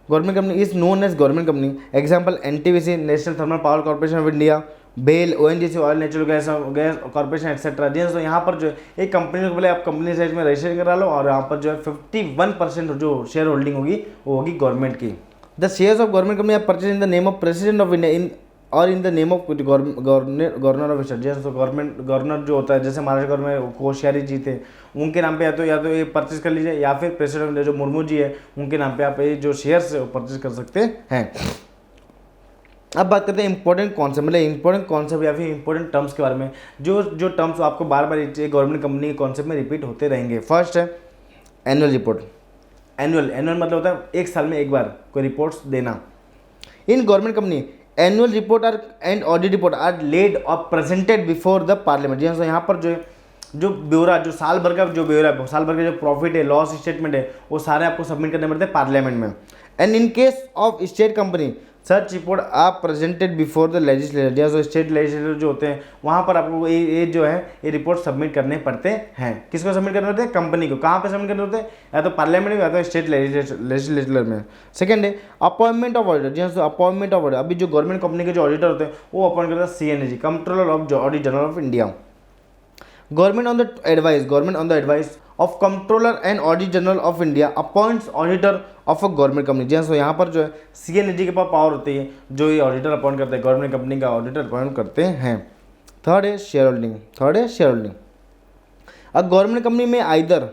Speaker 1: Government company is known as government company. Example NTPC, national thermal power corporation of India, BEL, ONGC, oil natural gas corporation etcetera. जी तो यहाँ पर जो है एक कंपनी को बोले आप कंपनी साइज में रजिस्ट्रेशन करा लो और यहाँ पर जो है 51% जो शेयर होल्डिंग होगी वो होगी गवर्नमेंट की। The shares of government company are purchase in the name of president of India in और in the name of governor of state. जैसे तो गवर्नर जो होता है, जैसे महाराष्ट्र गवर्नमेंट कोश्यारी जी थे, उनके नाम पे या तो ये परचेज कर लीजिए, या फिर प्रेसिडेंट ऑफ इंडिया जो मुर्मू जी है उनके नाम पे आप ये जो शेयर्स है वो परचेज कर सकते हैं। अब बात करते हैं इंपॉर्टेंट कॉन्सेप्ट, मतलब इंपॉर्टेंट कॉन्सेप्ट या फिर इंपॉर्टेंट टर्म्स के बारे में, जो टर्म्स आपको बार बार गवर्नमेंट कंपनी के कॉन्सेप्ट में रिपीट होते रहेंगे। फर्स्ट है एनुअल रिपोर्ट। एनुअल मतलब होता है एक साल में एक बार कोई रिपोर्ट्स देना। In government company annual report are and audit report are laid और प्रेजेंटेड बिफोर द पार्लियामेंट। जी तो यहाँ पर जो है जो ब्यौरा, जो साल भर का जो ब्यौरा है, साल भर का जो प्रॉफिट है, लॉस स्टेटमेंट है, वो सारे आपको सबमिट करने पड़ते हैं पार्लियामेंट में। And in case of state company such report are presented before the legislator, जैसे स्टेट लेजिस्लेटर जो होते हैं वहाँ पर आपको ये जो है ये रिपोर्ट सबमिट करने पड़ते हैं। किसको सबमिट करने होते हैं? कंपनी को। कहाँ पे सबमिट करने होते हैं? या तो पार्लियामेंट में या तो स्टेट लेजिस्लेटर में। सेकंड है अपॉइंटमेंट ऑफ ऑडिटर, जैसे अपॉइंटमेंट ऑफ ऑडिटर, अभी जो गवर्नमेंट कंपनी के जो ऑडिटर होते हैं वो अपॉइंट करता है CNG, controller of audit general of India. Government on the advice of controller and audit general of India appoints auditor of a government company, जैसे यहाँ पर जो है सीएनजी के पास पावर होती है जो ये ऑडिटर अपॉइंट करते हैं, गवर्नमेंट कंपनी का ऑडिटर अपॉइंट करते हैं। थर्ड है शेयर होल्डिंग। अ गवर्नमेंट कंपनी में आइदर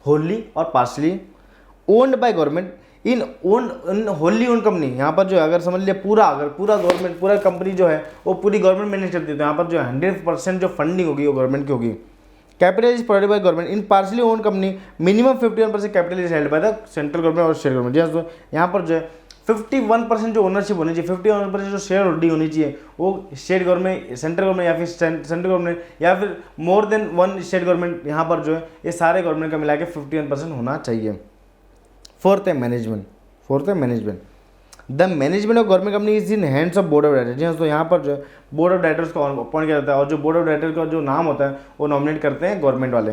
Speaker 1: होली और partially owned by government in Holi own company, यहाँ पर जो है अगर समझ लिया अगर पूरा गवर्नमेंट, पूरा कंपनी जो है वो पूरी गवर्नमेंट मैनेज करती है, तो यहाँ पर जो है 100% जो फंडिंग होगी वो गवर्नमेंट की होगी। Capital is provided by government in partially own company, minimum 51% capital is held by the central government और स्टेट गवर्नमेंट। जैसे यहाँ पर जो है 51% जो ओनरशिप होनी चाहिए, 51% जो शेयर होल्डिंग होनी चाहिए वो स्टेट गवर्नमेंट, सेंट्रल गवर्नमेंट या फिर सेंट्रल गवर्नमेंट या फिर मोर देन वन स्टेट गवर्नमेंट, यहाँ पर जो है ये सारे गवर्नमेंट का मिला के 51% होना चाहिए। फोर्थ है management. The management of government company is in hands of board of directors, तो यहाँ पर जो है बोर्ड ऑफ डायरेक्टर्स को अपॉइंट किया जाता है और जो बोर्ड ऑफ डायरेक्टर का जो नाम होता है वो नॉमिनेट करते हैं गवर्नमेंट वाले,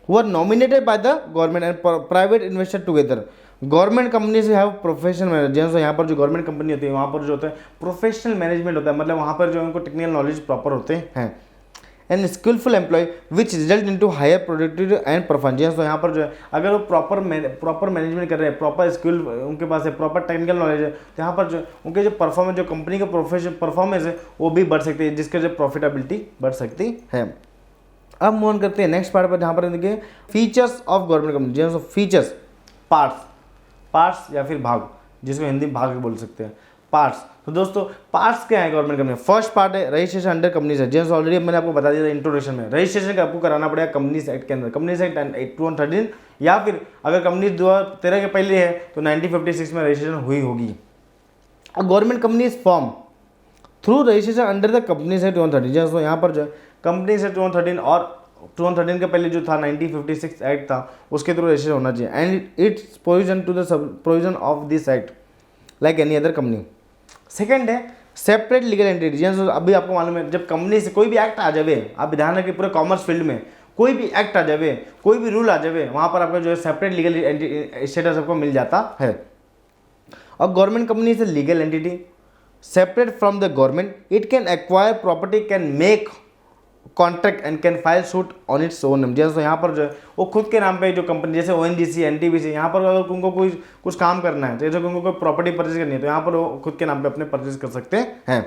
Speaker 1: who are nominated by the government and private investor together. Government company से हैव प्रोफेशनल मैनेजर, जैसे यहाँ पर जो गवर्नमेंट कंपनी होती है वहाँ पर जो होता है प्रोफेशनल मैनेजमेंट होता है, मतलब वहाँ पर जो उनको टेक्निकल नॉलेज प्रॉपर होते हैं। And skilful employ which result into higher productivity and performance, तो यहाँ पर जो है अगर वो प्रॉपर मैनेजमेंट कर रहे हैं, प्रॉपर स्किल उनके पास है, प्रॉपर टेक्निकल नॉलेज है, तो यहाँ पर जो उनके जो परफॉर्मेंस, जो कंपनी का परफॉर्मेंस है वो भी बढ़ सकती है, जिसके जो प्रॉफिटेबिलिटी बढ़ सकती है। अब मूव ऑन करते हैं नेक्स्ट पार्ट पर, जहाँ पर देखिए फीचर्स ऑफ गवर्नमेंट कंपनी, जैसे फीचर्स, पार्ट्स या फिर भाग, जिसको हिंदी में भाग बोल सकते हैं, पार्ट्स। तो दोस्तों पार्ट्स क्या है गवर्नमेंट कंपनी? फर्स्ट पार्ट है रजिस्ट्रेशन अंडर कंपनीज है, जैसे ऑलरेडी मैंने आपको बता दिया था इंट्रोडक्शन में, रजिस्ट्रेशन का आपको कराना पड़ेगा कंपनीज एक्ट के अंदर, कंपनीज एक्ट 2013, या फिर अगर कंपनी 2013 के पहले है तो 1956 में रजिस्ट्रेशन हुई होगी। Government company is form through registration under the companies act 2013, जैसे यहाँ पर जो है कंपनीज एक्ट 2013 और 2013 के पहले जो था 1956 एक्ट था उसके थ्रू रजिस्ट्रेशन होना चाहिए, and its provision to the provision of this act like any other company. Second है सेपरेट लीगल एंटिटी, जैसे अभी आपको मालूम है जब कंपनी से कोई भी एक्ट आ जावे, आप ध्यान रखिए पूरे कॉमर्स फील्ड में कोई भी एक्ट आ जावे, कोई भी रूल आ जावे, वहाँ पर आपका जो है सेपरेट लीगल स्टेटस आपको मिल जाता है। और government company is a legal entity separate from the government, it can acquire property, can make contract and can file suit on its own name, जैसे यहाँ पर जो है वो खुद के नाम पे जो कंपनी, जैसे ओएनजीसी, एनटीपीसी, यहाँ पर अगर उनको कुछ काम करना है, जैसे उनको कोई प्रॉपर्टी परचेज करनी है तो यहाँ पर वो खुद के नाम पे अपने परचेज कर सकते हैं।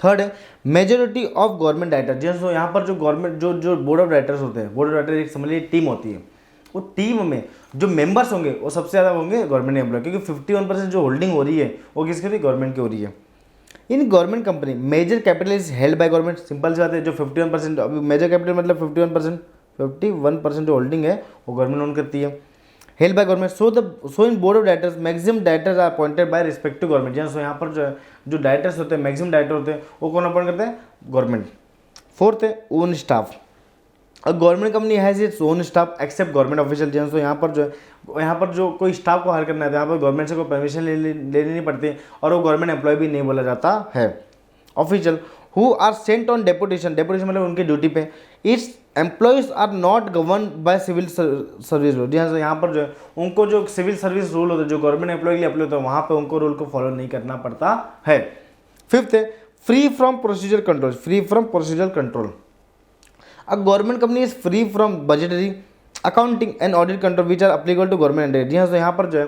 Speaker 1: थर्ड है मेजोरिटी ऑफ गवर्नमेंट डायरेक्टर, जैसे यहाँ पर जो गवर्नमेंट जो बोर्ड ऑफ डायरेक्टर्स होते हैं, बोर्ड ऑफ डायरेक्टर एक समझ लीजिए टीम होती है, वो टीम में जो मेंबर्स होंगे वो सबसे ज़्यादा होंगे गवर्नमेंट एम्प्लॉय, क्योंकि 51% जो होल्डिंग हो रही है वो किसकी हो रही है? गवर्नमेंट की हो रही है। In government company major capital is held by government, simple सी बात है, जो 51% अभी मेजर कैपिटल मतलब 51% जो होल्डिंग है वो गवर्नमेंट ओन करती है, held by government. So in board of directors maximum directors are appointed by respective government, जैसे यहाँ पर जो डायरेक्टर्स होते हैं, मैक्सिमम डायरेक्टर होते हैं, वो कौन अपॉइंट करते हैं? गवर्नमेंट। फोर्थ है own staff, a government company has its own staff except government official, जैसे यहाँ पर जो कोई स्टाफ को हायर करना है तो यहाँ पर गवर्नमेंट से कोई परमिशन लेनी नहीं पड़ती और वो गवर्नमेंट एम्प्लॉय भी नहीं बोला जाता है। Official who are sent on deputation मतलब उनकी ड्यूटी पे, its employees are not govern by civil service rule, जैसे यहाँ पर जो है उनको जो सिविल सर्विस रूल होता है जो गवर्नमेंट एम्प्लॉय के लिए अप्लाई होता है वहाँ पर उनको रूल को फॉलो नहीं करना पड़ता है। फिफ्थ है free from procedure control, A government company is free from budgetary, accounting and audit control which are applicable to government entity। जी हाँ, तो यहाँ पर जो है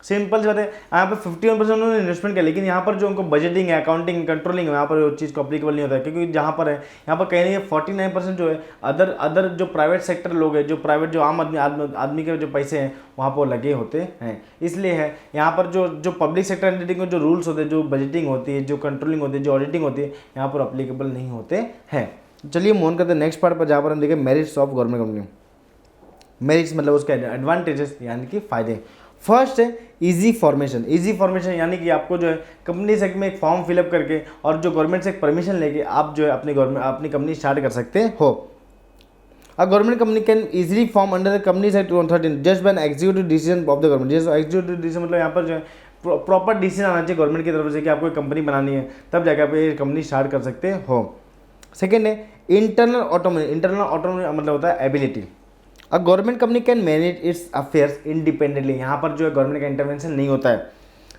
Speaker 1: सिंपल सी बात है, यहाँ पर 51% उन्होंने इन्वेस्टमेंट किया, लेकिन यहाँ पर जो उनको बजटिंग है, अकाउंटिंग, कंट्रोलिंग है, यहाँ पर वो चीज़ को अप्लीकेबल नहीं होता है, क्योंकि जहाँ पर है यहाँ पर कहीं नहीं 49% जो है अदर जो प्राइवेट सेक्टर लोग हैं, जो प्राइवेट जो आम आदमी के जो पैसे हैं वहाँ पर लगे होते हैं, इसलिए है यहाँ पर जो पब्लिक सेक्टर एंटिटी के जो रूल्स होते हैं, जो बजटिंग होती है, जो कंट्रोलिंग होती है, जो ऑडिटिंग होती है, यहाँ पर अप्लीकेबल नहीं होते हैं। चलिए मूव ऑन करते हैं नेक्स्ट पार्ट पर, जहाँ पर हम देखें merits of government company. Merits मतलब उसके एडवांटेजेस यानी कि फायदे। फर्स्ट है इजी फॉर्मेशन यानी कि आपको जो है कंपनी सेक्टर में एक फॉर्म फिलअप करके और जो गवर्नमेंट से एक परमिशन लेके आप जो है अपनी कंपनी स्टार्ट कर सकते हो। A government company can easily form under the Companies Act 2013 just by an executive decision of the government. जैसे executive decision मतलब यहाँ पर जो है प्रॉपर डिसीजन आना चाहिए गवर्नमेंट की तरफ से कि आपको एक कंपनी बनानी है, तब जाकर आप ये कंपनी स्टार्ट कर सकते हो। सेकेंड है इंटरनल ऑटोनॉमी। इंटरनल ऑटोनॉमी मतलब होता है ability. A government company can manage it's affairs independently. यहाँ पर जो है गवर्नमेंट का इंटरवेंशन नहीं होता है।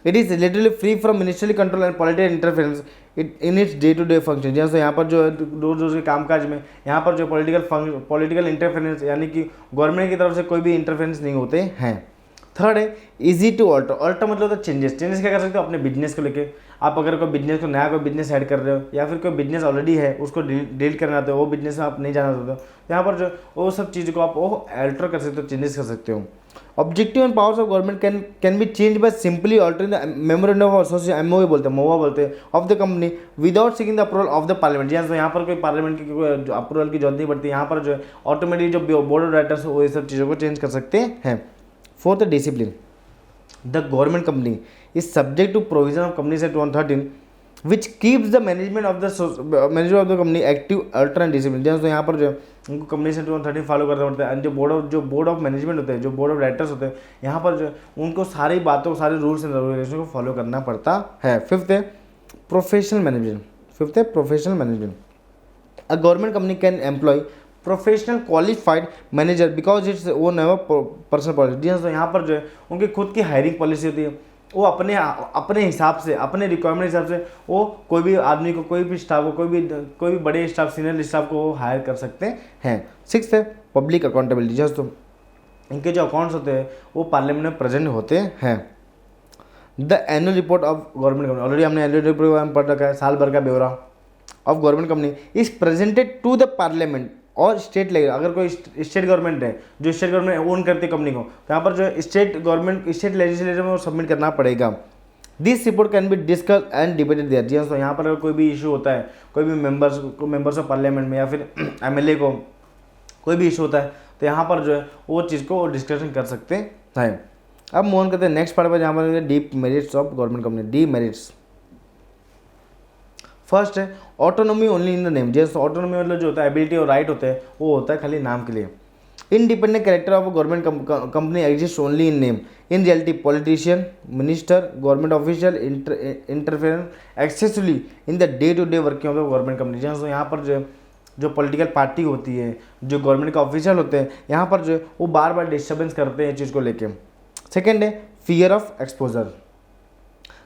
Speaker 1: It is literally free from ministerial control and political interference in its day to day function. जैसे यहाँ पर जो है रोज रोज के कामकाज में यहाँ पर जो पॉलिटिकल इंटरफेरेंस यानी कि गवर्नमेंट की तरफ से कोई भी इंटरफेरेंस नहीं होते हैं। थर्ड है इजी टू ऑल्टर। ऑल्टर मतलब होता है चेंजेस। चेंजेस क्या कर सकते हो अपने बिजनेस को लेके। आप अगर कोई बिजनेस को नया कोई बिजनेस ऐड कर रहे हो या फिर कोई बिजनेस ऑलरेडी है उसको डील करना चाहते हो, वो बिजनेस में आप नहीं जाना चाहते हो, तो यहाँ पर जो वो सब चीज़ों को आप वो अल्टर कर सकते हो, चेंजेस कर सकते हो। Objective and powers of government can be change by simply altering the memorandum of association, MOA बोलते हैं, मोवा बोलते हैं, of the company without seeking the approval of the parliament. जैसे यहाँ पर कोई पार्लियामेंट की कोई अप्रूवल की जरूरत नहीं पड़ती। यहाँ पर जो है ऑटोमेटिक जो बोर्ड ऑफ डायरेक्टर्स वो ये सब चीज़ों को चेंज कर सकते हैं। Fourth discipline. The government company is subject to provision of Companies Act 2013 which keeps the management of the company active, alert and disciplined। जैसे तो यहाँ पर जो है उनको Companies Act 2013 फॉलो करना पड़ता है। जो बोर्ड ऑफ मैनेजमेंट होते हैं, जो बोर्ड ऑफ डायरेक्टर्स होते हैं, यहाँ पर जो है उनको सारी बातों सारे रूल्स एंड रेगुलेशन को फॉलो करना पड़ता है। फिफ्थ है professional management. A government company can employ professional qualified manager because its वो नेवर पर्सनल पॉलिसी। तो यहाँ पर जो है उनकी खुद की हायरिंग पॉलिसी होती है। वो अपने हिसाब से, अपने रिक्वायरमेंट हिसाब से वो कोई भी आदमी को, कोई भी स्टाफ को, कोई भी बड़े स्टाफ, सीनियर स्टाफ को वो हायर कर सकते हैं। सिक्स है पब्लिक अकाउंटेबिलिटी। जस्ट तो इनके जो अकाउंट्स होते हैं वो पार्लियामेंट में प्रेजेंट होते हैं। The annual report of government company, already हमने एनुअल रिपोर्ट पढ़ रखा है, साल भर का ब्यौरा of government company is presented to the parliament और स्टेट लेवल। अगर कोई स्टेट गवर्नमेंट है, जो स्टेट गवर्नमेंट ओन करती है कंपनी को, तो यहाँ पर जो स्टेट लेजिस्लेचर में वो सबमिट करना पड़ेगा। This report can be discuss and debated there. जी तो यहाँ पर अगर कोई भी इशू होता है, कोई भी मेंबर्स ऑफ पार्लियामेंट में या फिर एमएलए को कोई भी इशू होता है, तो यहाँ पर जो है वो चीज़ को डिस्कशन कर सकते हैं। अब मूव ऑन करते हैं नेक्स्ट पार्ट पर, जहाँ पर deep merits of government company. Demerits first है autonomy only in the name. जैसे ऑटोनॉमी मतलब जो होता है एबिलिटी और राइट होते हैं, वो होता है खाली नाम के लिए। Independent character of government company exist only in name. In reality politician, minister, government official interference excessively in the day to day working of the government company. जैसे यहाँ पर जो पॉलिटिकल पार्टी होती है, जो गवर्नमेंट के ऑफिशियल होते हैं, यहाँ पर जो है वो बार बार डिस्टर्बेंस करते हैं चीज़ को लेके। सेकेंड है fear of exposure.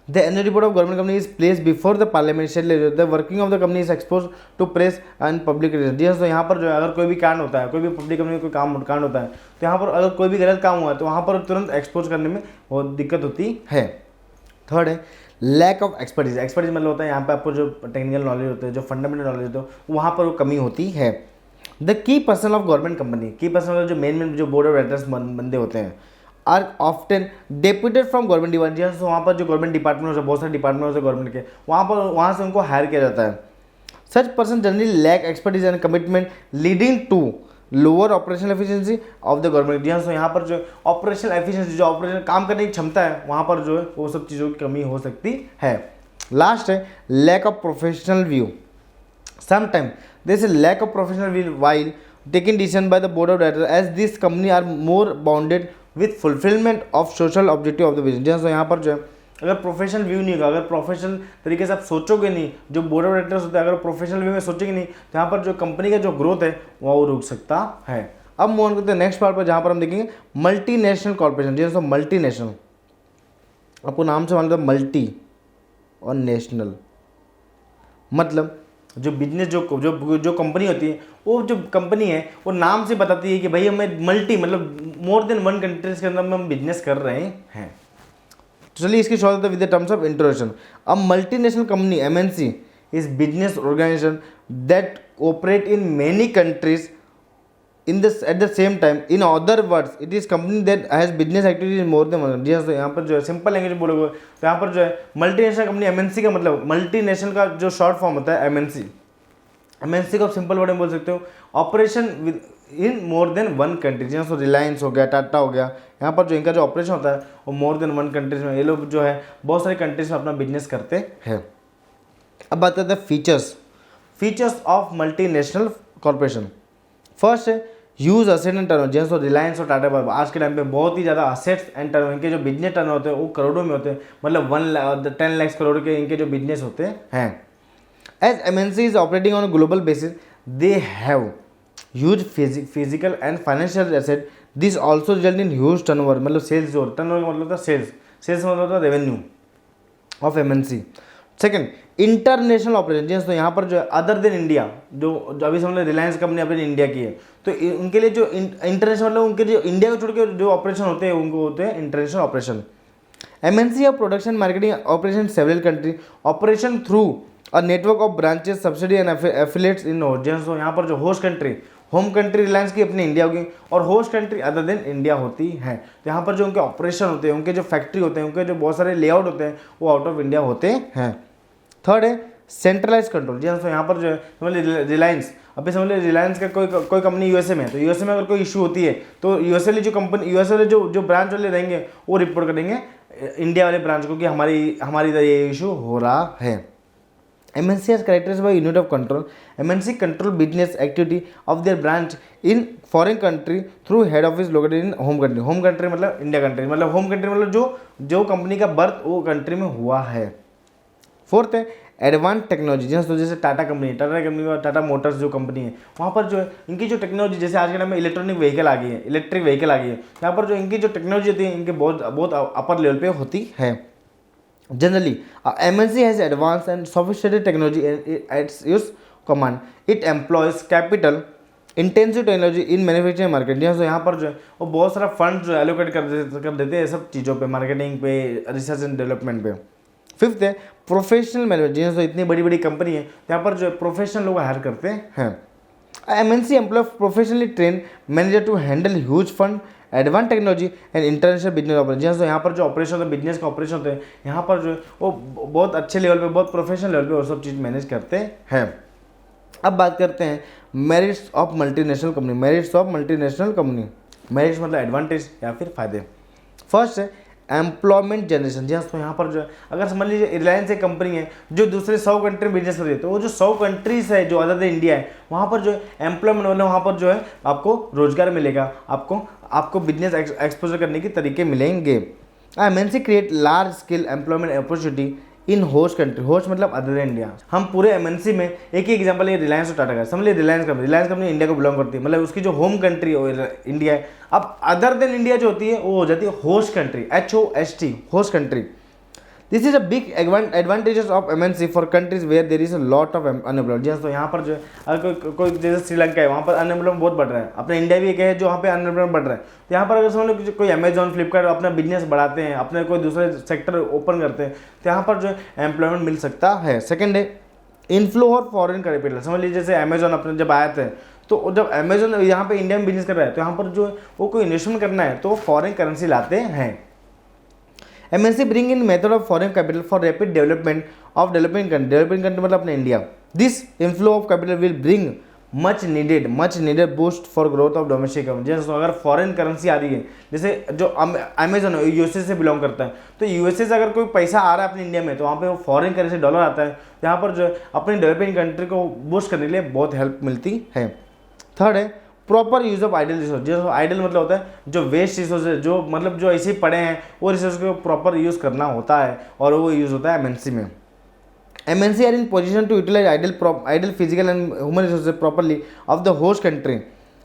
Speaker 1: The annual report of government company is placed before the parliament state legislature. The working of the company is exposed to press and public relations। तो यहाँ पर जो है अगर कोई भी कांड होता है, कोई भी पब्लिक कंपनी में कोई कांड होता है, तो यहाँ पर अगर कोई भी गलत काम हुआ है तो वहाँ पर तुरंत एक्सपोज करने में बहुत दिक्कत होती है। थर्ड है लैक ऑफ एक्सपर्टीज। एक्सपर्टीज मतलब होता है यहाँ पे आपको जो टेक्निकल नॉलेज होते हैं, जो फंडामेंटल नॉलेज होते हैं, वहाँ पर वो कमी होती है। The key person of government company. Key person जो मेन जो बोर्ड ऑफ डायरेक्टर्स बंदे होते हैं are often deputed from government department. वहाँ पर जो गवर्नमेंट डिपार्टमेंट होते हैं, बहुत सारे डिपार्टमेंट होते हैं गवर्नमेंट के, वहाँ से उनको हायर किया जाता है। Such person generally lack expertise and commitment leading to lower operational efficiency of the government. तो यहाँ पर जो ऑपरेशनल एफिशिएंसी, जो ऑपरेशन काम करने की क्षमता है, वहाँ पर जो है वो सब चीज़ों की कमी हो सकती है। लास्ट है lack of professional view. Sometime there is a lack of professional view while taking decision by the board of directors as this company are more bounded with fulfilment of social objective of the business. तो यहाँ पर जो है अगर professional view नहीं होगा, अगर professional तरीके से आप सोचोगे नहीं, जो बोर्ड ऑफ डायरेक्टर्स होता है अगर प्रोफेशनल व्यू में सोचेंगे नहीं, तो यहाँ पर जो कंपनी का जो ग्रोथ है वो रुक सकता है। अब मूव ऑन करते हैं नेक्स्ट पार्ट पर, जहाँ पर हम देखेंगे मल्टीनेशनल कॉर्पोरेशन। जैसे मल्टीनेशनल, आपको नाम से मालूम था मल्टी और नेशनल, मतलब जो बिजनेस जो कंपनी होती है, वो जो कंपनी है वो नाम से बताती है कि भाई हमें मल्टी मतलब मोर देन वन कंट्रीज के अंदर हम बिजनेस कर रहे हैं। तो चलिए इसकी short with the terms of introduction. A multinational company MNC is business organisation that operate in many countries in this at the same time. In other words it is company that has business activities more than one. जी हाँ, यहाँ पर जो है simple language बोलोगे तो यहाँ पर जो है मल्टीनेशनल कंपनी एमएनसी का मतलब मल्टीनेशनल का जो शॉर्ट फॉर्म होता है एमएनसी। एमएनसी को आप सिंपल वर्ड में बोल सकते हो operation with in more than one country. जैसे रिलायंस हो गया, टाटा हो गया, यहाँ पर जो इनका जो ऑपरेशन होता है वो मोर देन वन कंट्रीज में, ये लोग जो है बहुत सारी कंट्रीज में अपना बिजनेस करते हैं। अब बात करते हैं features of multinational corporation. First है ह्यूज असेट एंड टर्नओवर, जैसे रिलायंस और टाटा पर आज के टाइम पे बहुत ही ज़्यादा असेट्स एंड टर्नओवर, इनके जो बिजनेस टर्न होते हैं वो करोड़ों में होते हैं, मतलब 10 लाख करोड़ के इनके जो बिजनेस होते हैं। As MNC is operating on global basis, they have huge physical and financial asset, this also result in huge turnover, मतलब सेल्स, जो टर्नओवर का मतलब होता है सेल्स, सेल्स मतलब होता है revenue of MNC. Second, international operation, जैसे तो यहाँ पर जो है अदर देन इंडिया, जो अभी समझ लो रिलायंस कंपनी अपने इंडिया की है, तो उनके लिए जो इंटरनेशनल मतलब उनके जो इंडिया को छोड़ के जो ऑपरेशन होते हैं उनको होते हैं international operation. MNC of production marketing operation several country, operation through a network of branches subsidy and affiliates in जैसे तो यहाँ पर जो host country, home country Reliance की अपनी इंडिया होगी और host country other than India होती है। तो यहाँ पर जो उनके ऑपरेशन होते हैं, उनके जो फैक्ट्री होते हैं, उनके जो बहुत सारे लेआउट होते हैं वो आउट ऑफ इंडिया होते हैं। थर्ड है सेंट्रलाइज कंट्रोल, जी हाँ, तो यहाँ पर जो है समझ लीजिए रिलायंस, अभी समझ लीजिए रिलायंस का कोई कंपनी यूएसए में है, तो यूएसए में अगर कोई इशू होती है तो यूएसए वाली जो कंपनी, यूएसए वाले जो ब्रांच वाले रहेंगे वो रिपोर्ट करेंगे इंडिया वाले ब्रांच को कि हमारी इधर ये इशू हो रहा है। MNC is characterized by unit of control. MNC control business activity of their branch in foreign country through head office located in home country. Home country मतलब इंडिया कंट्री, मतलब होम कंट्री मतलब जो company का birth वो country में हुआ है। Fourth है एडवांस टेक्नोलॉजी, जैसे टाटा कंपनी, टाटा मोटर्स जो कंपनी है वहाँ पर जो है इनकी जो टेक्नोलॉजी, जैसे आज के टाइम में इलेक्ट्रॉनिक व्हीकल आ गई है, इलेक्ट्रिक व्हीकल आ गई है, यहाँ पर जो इनकी जो टेक्नोलॉजी होती है इनके बहुत अपर लेवल पे होती है। Generally, MNC has advanced and sophisticated technology at its command. It employs capital intensive technology in manufacturing market. जैसे यहाँ पर जो है वो बहुत सारा फंड जो एलोकेट कर देते हैं सब चीज़ों पे, मार्केटिंग पे, रिसर्च एंड डेवलपमेंट पे। फिफ्थ है प्रोफेशनल मैनेजमेंट, जैसे इतनी बड़ी बड़ी कंपनी है यहाँ पर जो है प्रोफेशनल लोग हायर करते हैं। MNC employ professionally trained manager to handle huge fund, advance technology and international business operation, जैसे यहाँ पर जो ऑपरेशन होते हैं, बिजनेस का ऑपरेशन होते हैं, यहाँ पर जो वो बहुत अच्छे लेवल पे, बहुत प्रोफेशनल लेवल पे वो सब चीज़ मैनेज करते हैं। अब बात करते हैं merits of multinational company. Merits of multinational company, merits मतलब एडवांटेज या फिर फायदे। फर्स्ट है एम्प्लॉयमेंट जनरेशन, जैसे तो यहाँ पर जो है अगर समझ लीजिए रिलायंस एक कंपनी है जो दूसरे 100 कंट्री में बिजनेस कर रही है, तो वो जो 100 कंट्रीज है जो अदर देन इंडिया है वहाँ पर जो है एम्प्लॉयमेंट मतलब वहाँ पर जो है आपको रोजगार मिलेगा, आपको बिजनेस एक्सपोजर करने के तरीके मिलेंगे। MNC create large scale employment opportunity in host country, host मतलब अदर देन इंडिया। हम पूरे MNC में एक ही एग्जांपल है रिलायंस और टाटा का, समझ लीजिए रिलायंस कंपनी इंडिया को बिलोंग करती है, मतलब उसकी जो होम कंट्री इंडिया है। अब अदर देन इंडिया जो होती है वो हो जाती है host country, HOST, host country. This is a big advantages of MNC for countries where there is a lot of unemployed, जैसे तो यहाँ पर जो है अगर कोई जैसे श्रीलंका है वहाँ पर अनएम्प्लॉयमेंट बहुत बढ़ रहा है, अपना इंडिया भी एक है जो वहाँ पे अनएम्प्लॉयमेंट बढ़ रहा है, तो यहाँ पर अगर समझ लो कोई अमेजॉन फ्लिपकार्ट अपना बिजनेस बढ़ाते हैं, अपने कोई दूसरे सेक्टर ओपन करते हैं, तो यहाँ पर जो है एम्प्लॉयमेंट मिल सकता है। सेकेंड है इनफ्लो और फॉरेन कैपिटल, समझ लीजिए जैसे अमेजॉन अपने जब आए थे तो जब अमेजॉन यहाँ पे इंडिया में बिजनेस कर रहा है तो यहाँ पर जो है वो कोई इन्वेस्टमेंट करना है तो फॉरेन करेंसी लाते हैं। MNC bring in method of foreign capital for rapid development of developing country मतलब अपने India. This inflow of capital will bring much needed boost for growth of domestic economy, जैसे अगर foreign currency आ रही है, जैसे जो Amazon है USA से बिलोंग करता है, तो यूएसए से अगर कोई पैसा आ रहा है अपने इंडिया में तो वहाँ पे वो फॉरेन करेंसी डॉलर आता है, तो यहाँ पर जो अपनी डेवलपिंग कंट्री को बूस्ट करने के लिए बहुत हेल्प मिलती है। थर्ड है proper use of idle resource, जो आइडल मतलब होता है जो वेस्ट रिसोर्स है, जो मतलब जो ऐसे ही पड़े हैं वो रिसोर्स को प्रॉपर यूज़ करना होता है और वो यूज़ होता है MNC में। MNC are in position to utilise idle physical and human resources properly of the host country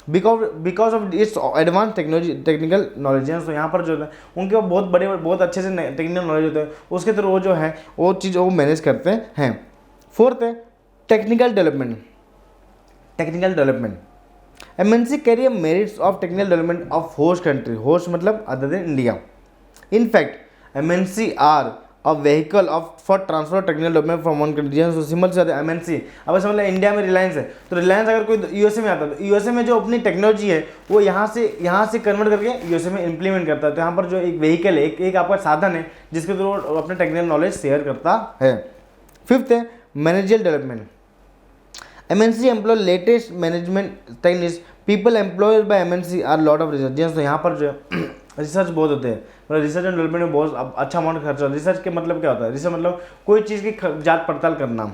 Speaker 1: because of its advance technical knowledge, तो यहाँ पर जो है उनके बहुत अच्छे से टेक्निकल नॉलेज होता है, उसके थ्रू वो जो है वो चीज़ वो मैनेज करते हैं। फोर्थ है technical development. MNC carry merits of technical development of host country, host मतलब other than India. In fact, MNC are a vehicle for transfer of technical development from one country, जैसे simple से MNC अब समझ लो India में रिलायंस है, तो रिलायंस अगर कोई यूएसए में आता है तो यूएसए में जो अपनी टेक्नोलॉजी है वो यहाँ से कन्वर्ट करके यूएसए में इंप्लीमेंट करता है, तो यहाँ पर जो एक व्हीकल है, एक आपका साधन है जिसके थ्रू अपने टेक्निकल नॉलेज शेयर करता है। फिफ्थ है managerial development. MNC employ latest management techniques, people employed by MNC are lot of research, तो यहाँ पर जो रिसर्च बहुत होते हैं, मतलब रिसर्च एंड डेवलपमेंट में बहुत अच्छा अमाउंट खर्च होता है। रिसर्च के मतलब क्या होता है, रिसर्च मतलब कोई चीज़ की जांच पड़ताल करना।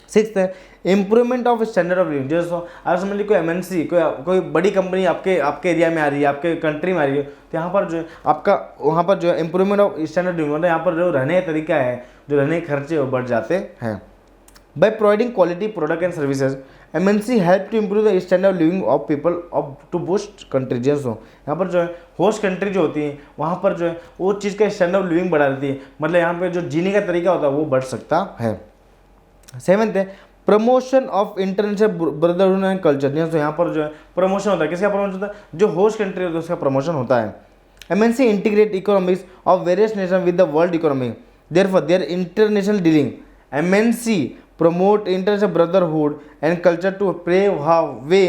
Speaker 1: सिक्स है improvement of standard of living. जैसे अगर समझ लीजिए कोई एमएनसी कोई बड़ी कंपनी आपके एरिया में आ रही है, आपके कंट्री में आ रही है, तो यहाँ पर जो है आपका वहाँ पर जो है इम्प्रूवमेंट ऑफ स्टैंडर्ड लिविंग, मतलब यहाँ पर जो रहने का तरीका है, जो रहने के खर्चे वो बढ़ जाते हैं। By providing quality product and services MNC help to improve the standard of living of people of to boost country. जैसे यहाँ पर जो है होस्ट कंट्री जो होती है वहाँ पर जो है वो चीज़ का स्टैंडर्ड ऑफ लिविंग बढ़ा देती है, मतलब यहाँ पे जो जीने का तरीका होता है वो बढ़ सकता है। सेवंथ है promotion of international brotherhood and culture. तो यहाँ पर जो है प्रमोशन होता है, किसका प्रमोशन होता है, जो होस्ट कंट्री होता है उसका प्रमोशन होता है। MNC integrate economics of various nation with the world economy, therefore their international dealing MNC promote international brotherhood and culture to pave way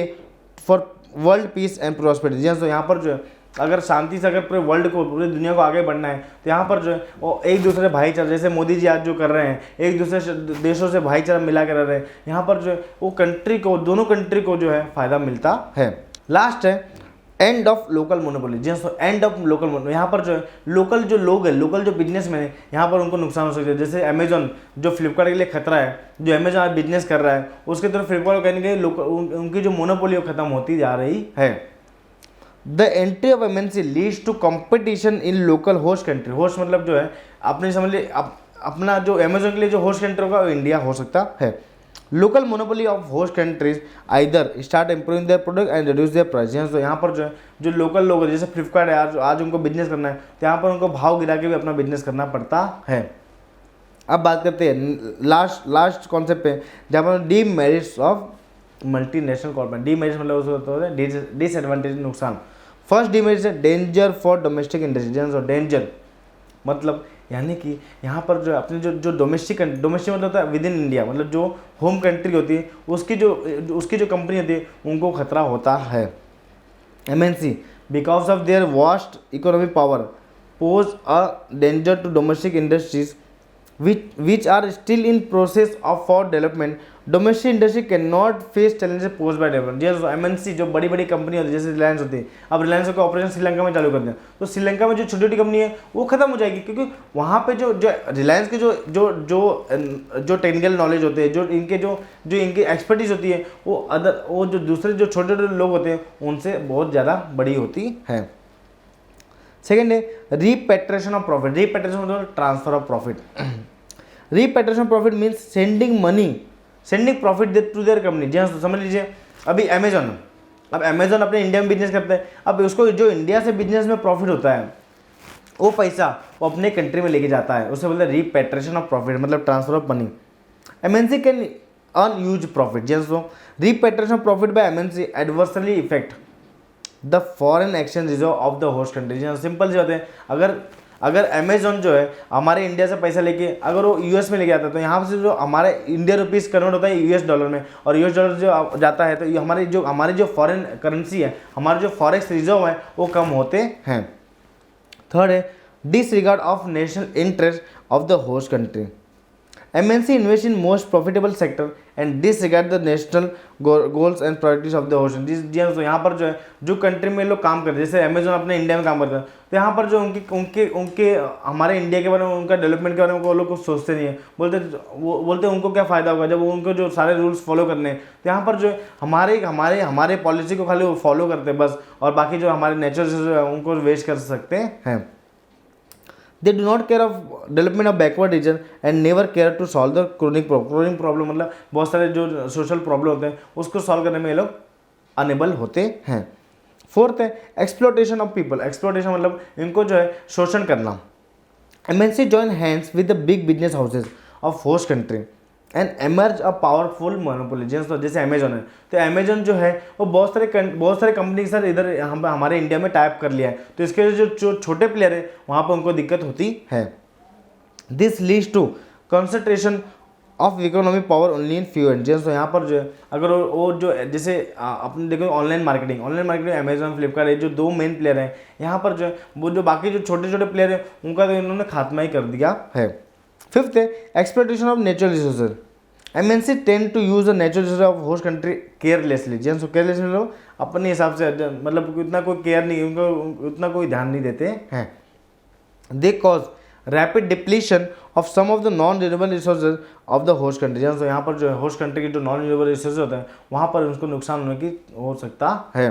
Speaker 1: for world peace and prosperity। तो यहाँ पर जो है अगर शांति से अगर पूरे वर्ल्ड को पूरी दुनिया को आगे बढ़ना है तो यहाँ पर जो है वो एक दूसरे से भाईचारा, जैसे मोदी जी आज जो कर रहे हैं एक दूसरे से देशों से भाईचारा मिला कर रहे हैं, यहाँ पर जो है वो कंट्री को, दोनों कंट्री को जो है फायदा मिलता है। लास्ट है एंड ऑफ लोकल मोनोपोली। जी हाँ, एंड ऑफ लोकल मोनोपोली, यहाँ पर जो है लोकल जो लोग हैं, लोकल जो बिजनेसमैन है, यहाँ पर उनको नुकसान हो सकता है। जैसे अमेजॉन जो फ्लिपकार्ट के लिए खतरा है, जो अमेजॉन आज बिजनेस कर रहा है उसके तरफ फ्लिपकार्ट कहने के उनकी जो मोनोपोली वो खत्म होती जा रही है। The entry of MNC leads to competition in local host country. Host मतलब जो है आपने समझ ली अपना जो अमेजॉन के लिए जो होस्ट कंट्री होगा वो इंडिया हो सकता है। Local monopoly of host countries either start improving their product and reduce there price. तो यहाँ पर जो है जो लोकल लोग हैं, जैसे फ्लिपकार्ट है, आज उनको बिजनेस करना है तो यहाँ पर उनको भाव गिरा के भी अपना बिजनेस करना पड़ता है। अब बात करते हैं लास्ट कॉन्सेप्ट पे, जहाँ पर demerits of multinational corporate. Demerits मतलब उसको होता है डिसएडवांटेज, नुकसान। फर्स्ट डीमेरिट्स है danger for domestic industry. Danger मतलब यानी कि यहाँ पर जो अपने जो डोमेस्टिक मतलब होता है विद इन इंडिया, मतलब जो होम कंट्री होती है उसकी जो कंपनी होती है उनको खतरा होता है। MNC because of their vast economic power pose a danger to domestic industries which are still in process of for development. Domestic industry can not face challenges post by development. जैसे MNC जो बड़ी बड़ी company होती है, जैसे रिलायंस होती है, अब रिलायंस का ऑपरेशन श्रीलंका में चालू करते हैं तो श्रीलंका में जो छोटी छोटी कंपनी है वो खत्म हो जाएगी, क्योंकि वहाँ पे जो रिलायंस के जो टेक्निकल नॉलेज होते हैं, जो इनकी एक्सपर्टीज होती है वो जो दूसरे जो छोटे छोटे लोग होते हैं उनसे बहुत ज़्यादा बड़ी होती है। सेकेंड है रिपेट्रेशन ऑफ प्रॉफिट। रिपेट्रेशन मतलब transfer of profit. Repatriation of profit means sending profit to their company. जैसे समझ लीजिए अभी अमेजॉन अपने इंडिया में बिजनेस करता है, अब उसको जो इंडिया से बिजनेस में प्रॉफिट होता है वो पैसा वो अपने कंट्री में लेके जाता है, उसे बोलते हैं रिपेट्रेशन ऑफ प्रॉफिट, मतलब transfer of money. MNC can earn huge profit. जैसे repatriation of profit by MNC adversely effect the foreign exchange reserve of the host country. Simple सी बात है, अगर अमेजॉन जो है हमारे इंडिया से पैसा लेके अगर वो यूएस में लेके आता है तो यहाँ से जो हमारे इंडिया रुपीज़ कन्वर्ट होता है यूएस डॉलर में, और यूएस डॉलर जो जाता है तो ये हमारी जो फॉरेन करेंसी है, हमारे जो फॉरेक्स रिजर्व है वो कम होते हैं। थर्ड है disregard of national interest of the host country. MNC invest in most profitable sector and disregard the national goals and priorities of the host. जी हाँ, तो यहाँ पर जो है जो कंट्री में लोग काम करते हैं, जैसे अमेजॉन अपने इंडिया में काम करता है तो यहाँ पर जो उनके हमारे इंडिया के बारे में, उनका डेवलपमेंट के बारे में वो लोग कुछ सोचते नहीं है। बोलते उनको क्या फ़ायदा होगा जब उनको जो सारे रूल्स फॉलो करने हैं। तो यहाँ पर जो हमारे पॉलिसी को खाली वो फॉलो करते हैं बस, और बाकी जो हमारे नेचर जो है उनको वेस्ट कर सकते हैं। They do not care of development of backward region and never care to solve the chronic problem। मतलब बहुत सारे जो सोशल प्रॉब्लम होते हैं उसको सॉल्व करने में ये लोग अनेबल होते हैं। फोर्थ है एक्सप्लोटेशन ऑफ पीपल। एक्सप्लोटेशन मतलब इनको जो है शोषण करना। MNC join hands with the big business houses of host country and emerge a powerful monopoly. जैसे अमेजॉन है तो अमेजॉन जो है वो बहुत सारे कंपनी के साथ इधर यहाँ पर हमारे इंडिया में टाइप कर लिया है, तो इसके जो छोटे प्लेयर है वहाँ पर उनको दिक्कत होती है। This leads to concentration of economic power only in few end. तो यहाँ पर जो है अगर वो जो जैसे अपने देखो ऑनलाइन मार्केटिंग अमेजॉन फ्लिपकार्ट है जो दो मेन प्लेयर हैं, यहाँ पर जो है वो जो बाकी जो छोटे छोटे प्लेयर हैं उनका तो इन्होंने खात्मा ही कर दिया है। फिफ्थ है exploitation of natural resources. MNC tend to use the natural resource of host country carelessly. जैसे केयरलेसली लोग अपने हिसाब से मतलब इतना कोई केयर नहीं, उनको उतना कोई ध्यान नहीं देते हैं। They cause rapid depletion of some of the non renewable resources of the host country. तो यहाँ पर जो है होस्ट कंट्री के जो नॉन रिन्यूएबल रिसोर्सेज होते हैं वहाँ पर उनको नुकसान होने की हो सकता है।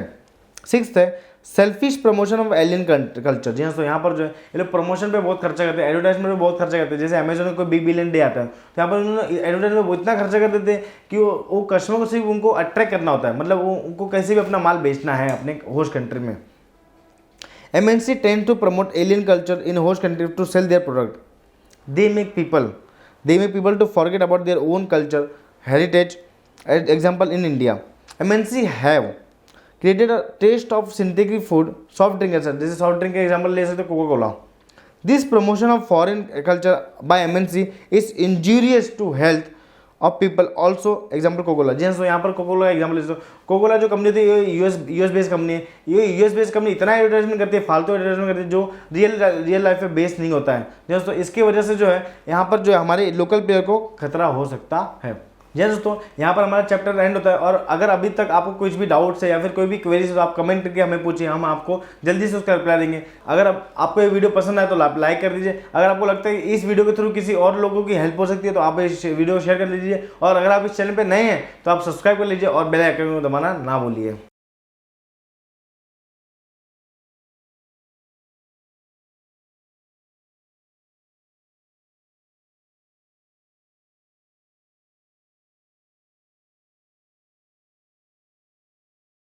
Speaker 1: 6th है selfish promotion of alien culture. जी हाँ, तो यहाँ पर जो है ये लोग प्रमोशन पे बहुत खर्चा करते हैं, एडवर्टाइजमेंट में बहुत खर्चा करते हैं। जैसे अमेजोन में कोई बिग बिलियन डे आता है तो यहाँ पर उन्होंने एडवर्टाइजमेंट में इतना खर्चा कर देते हैं कि वो कस्टमर को सिर्फ उनको अट्रैक्ट करना होता है, मतलब वो उनको कैसे भी अपना माल बेचना है अपने होस्ट कंट्री में। MNC tend to promote alien culture in host country to sell their product. They make people to forget about their own culture, heritage. Example in India, MNC have created a taste of synthetic food, soft drink ऐसा, जैसे soft drink का example ले सकते Coca Cola. This promotion of foreign culture by MNC is injurious to health of people also. Example Coca Cola. जी हाँ, यहाँ पर Coca Cola example ले। कोकोला जो कंपनी थी ये यूएस बेस्ड कंपनी है। ये यूएस बेस्ड कंपनी इतना एडवर्टाइजमेंट करती है, फालतू एडवर्टाइजमेंट करती है जो रियल लाइफ पे बेस्ड नहीं होता है। जी दोस्तों, इसकी वजह से जो है यहाँ पर जो है हमारे लोकल प्लेयर को खतरा हो सकता है। जी दोस्तों, यहाँ पर हमारा चैप्टर एंड होता है। और अगर अभी तक आपको कुछ भी डाउट्स है या फिर कोई भी क्वेरीज तो आप कमेंट करके हमें पूछिए, हम आपको जल्दी से उसका रिप्लाई देंगे। अगर आपको ये वीडियो पसंद आए तो आप लाइक कर दीजिए। अगर आपको लगता है कि इस वीडियो के थ्रू किसी और लोगों की हेल्प हो सकती है तो आप इस वीडियो को शेयर कर लीजिए। और अगर आप इस चैनल पर नए हैं तो आप सब्सक्राइब कर लीजिए और बेल आइकन को दबाना ना भूलिए।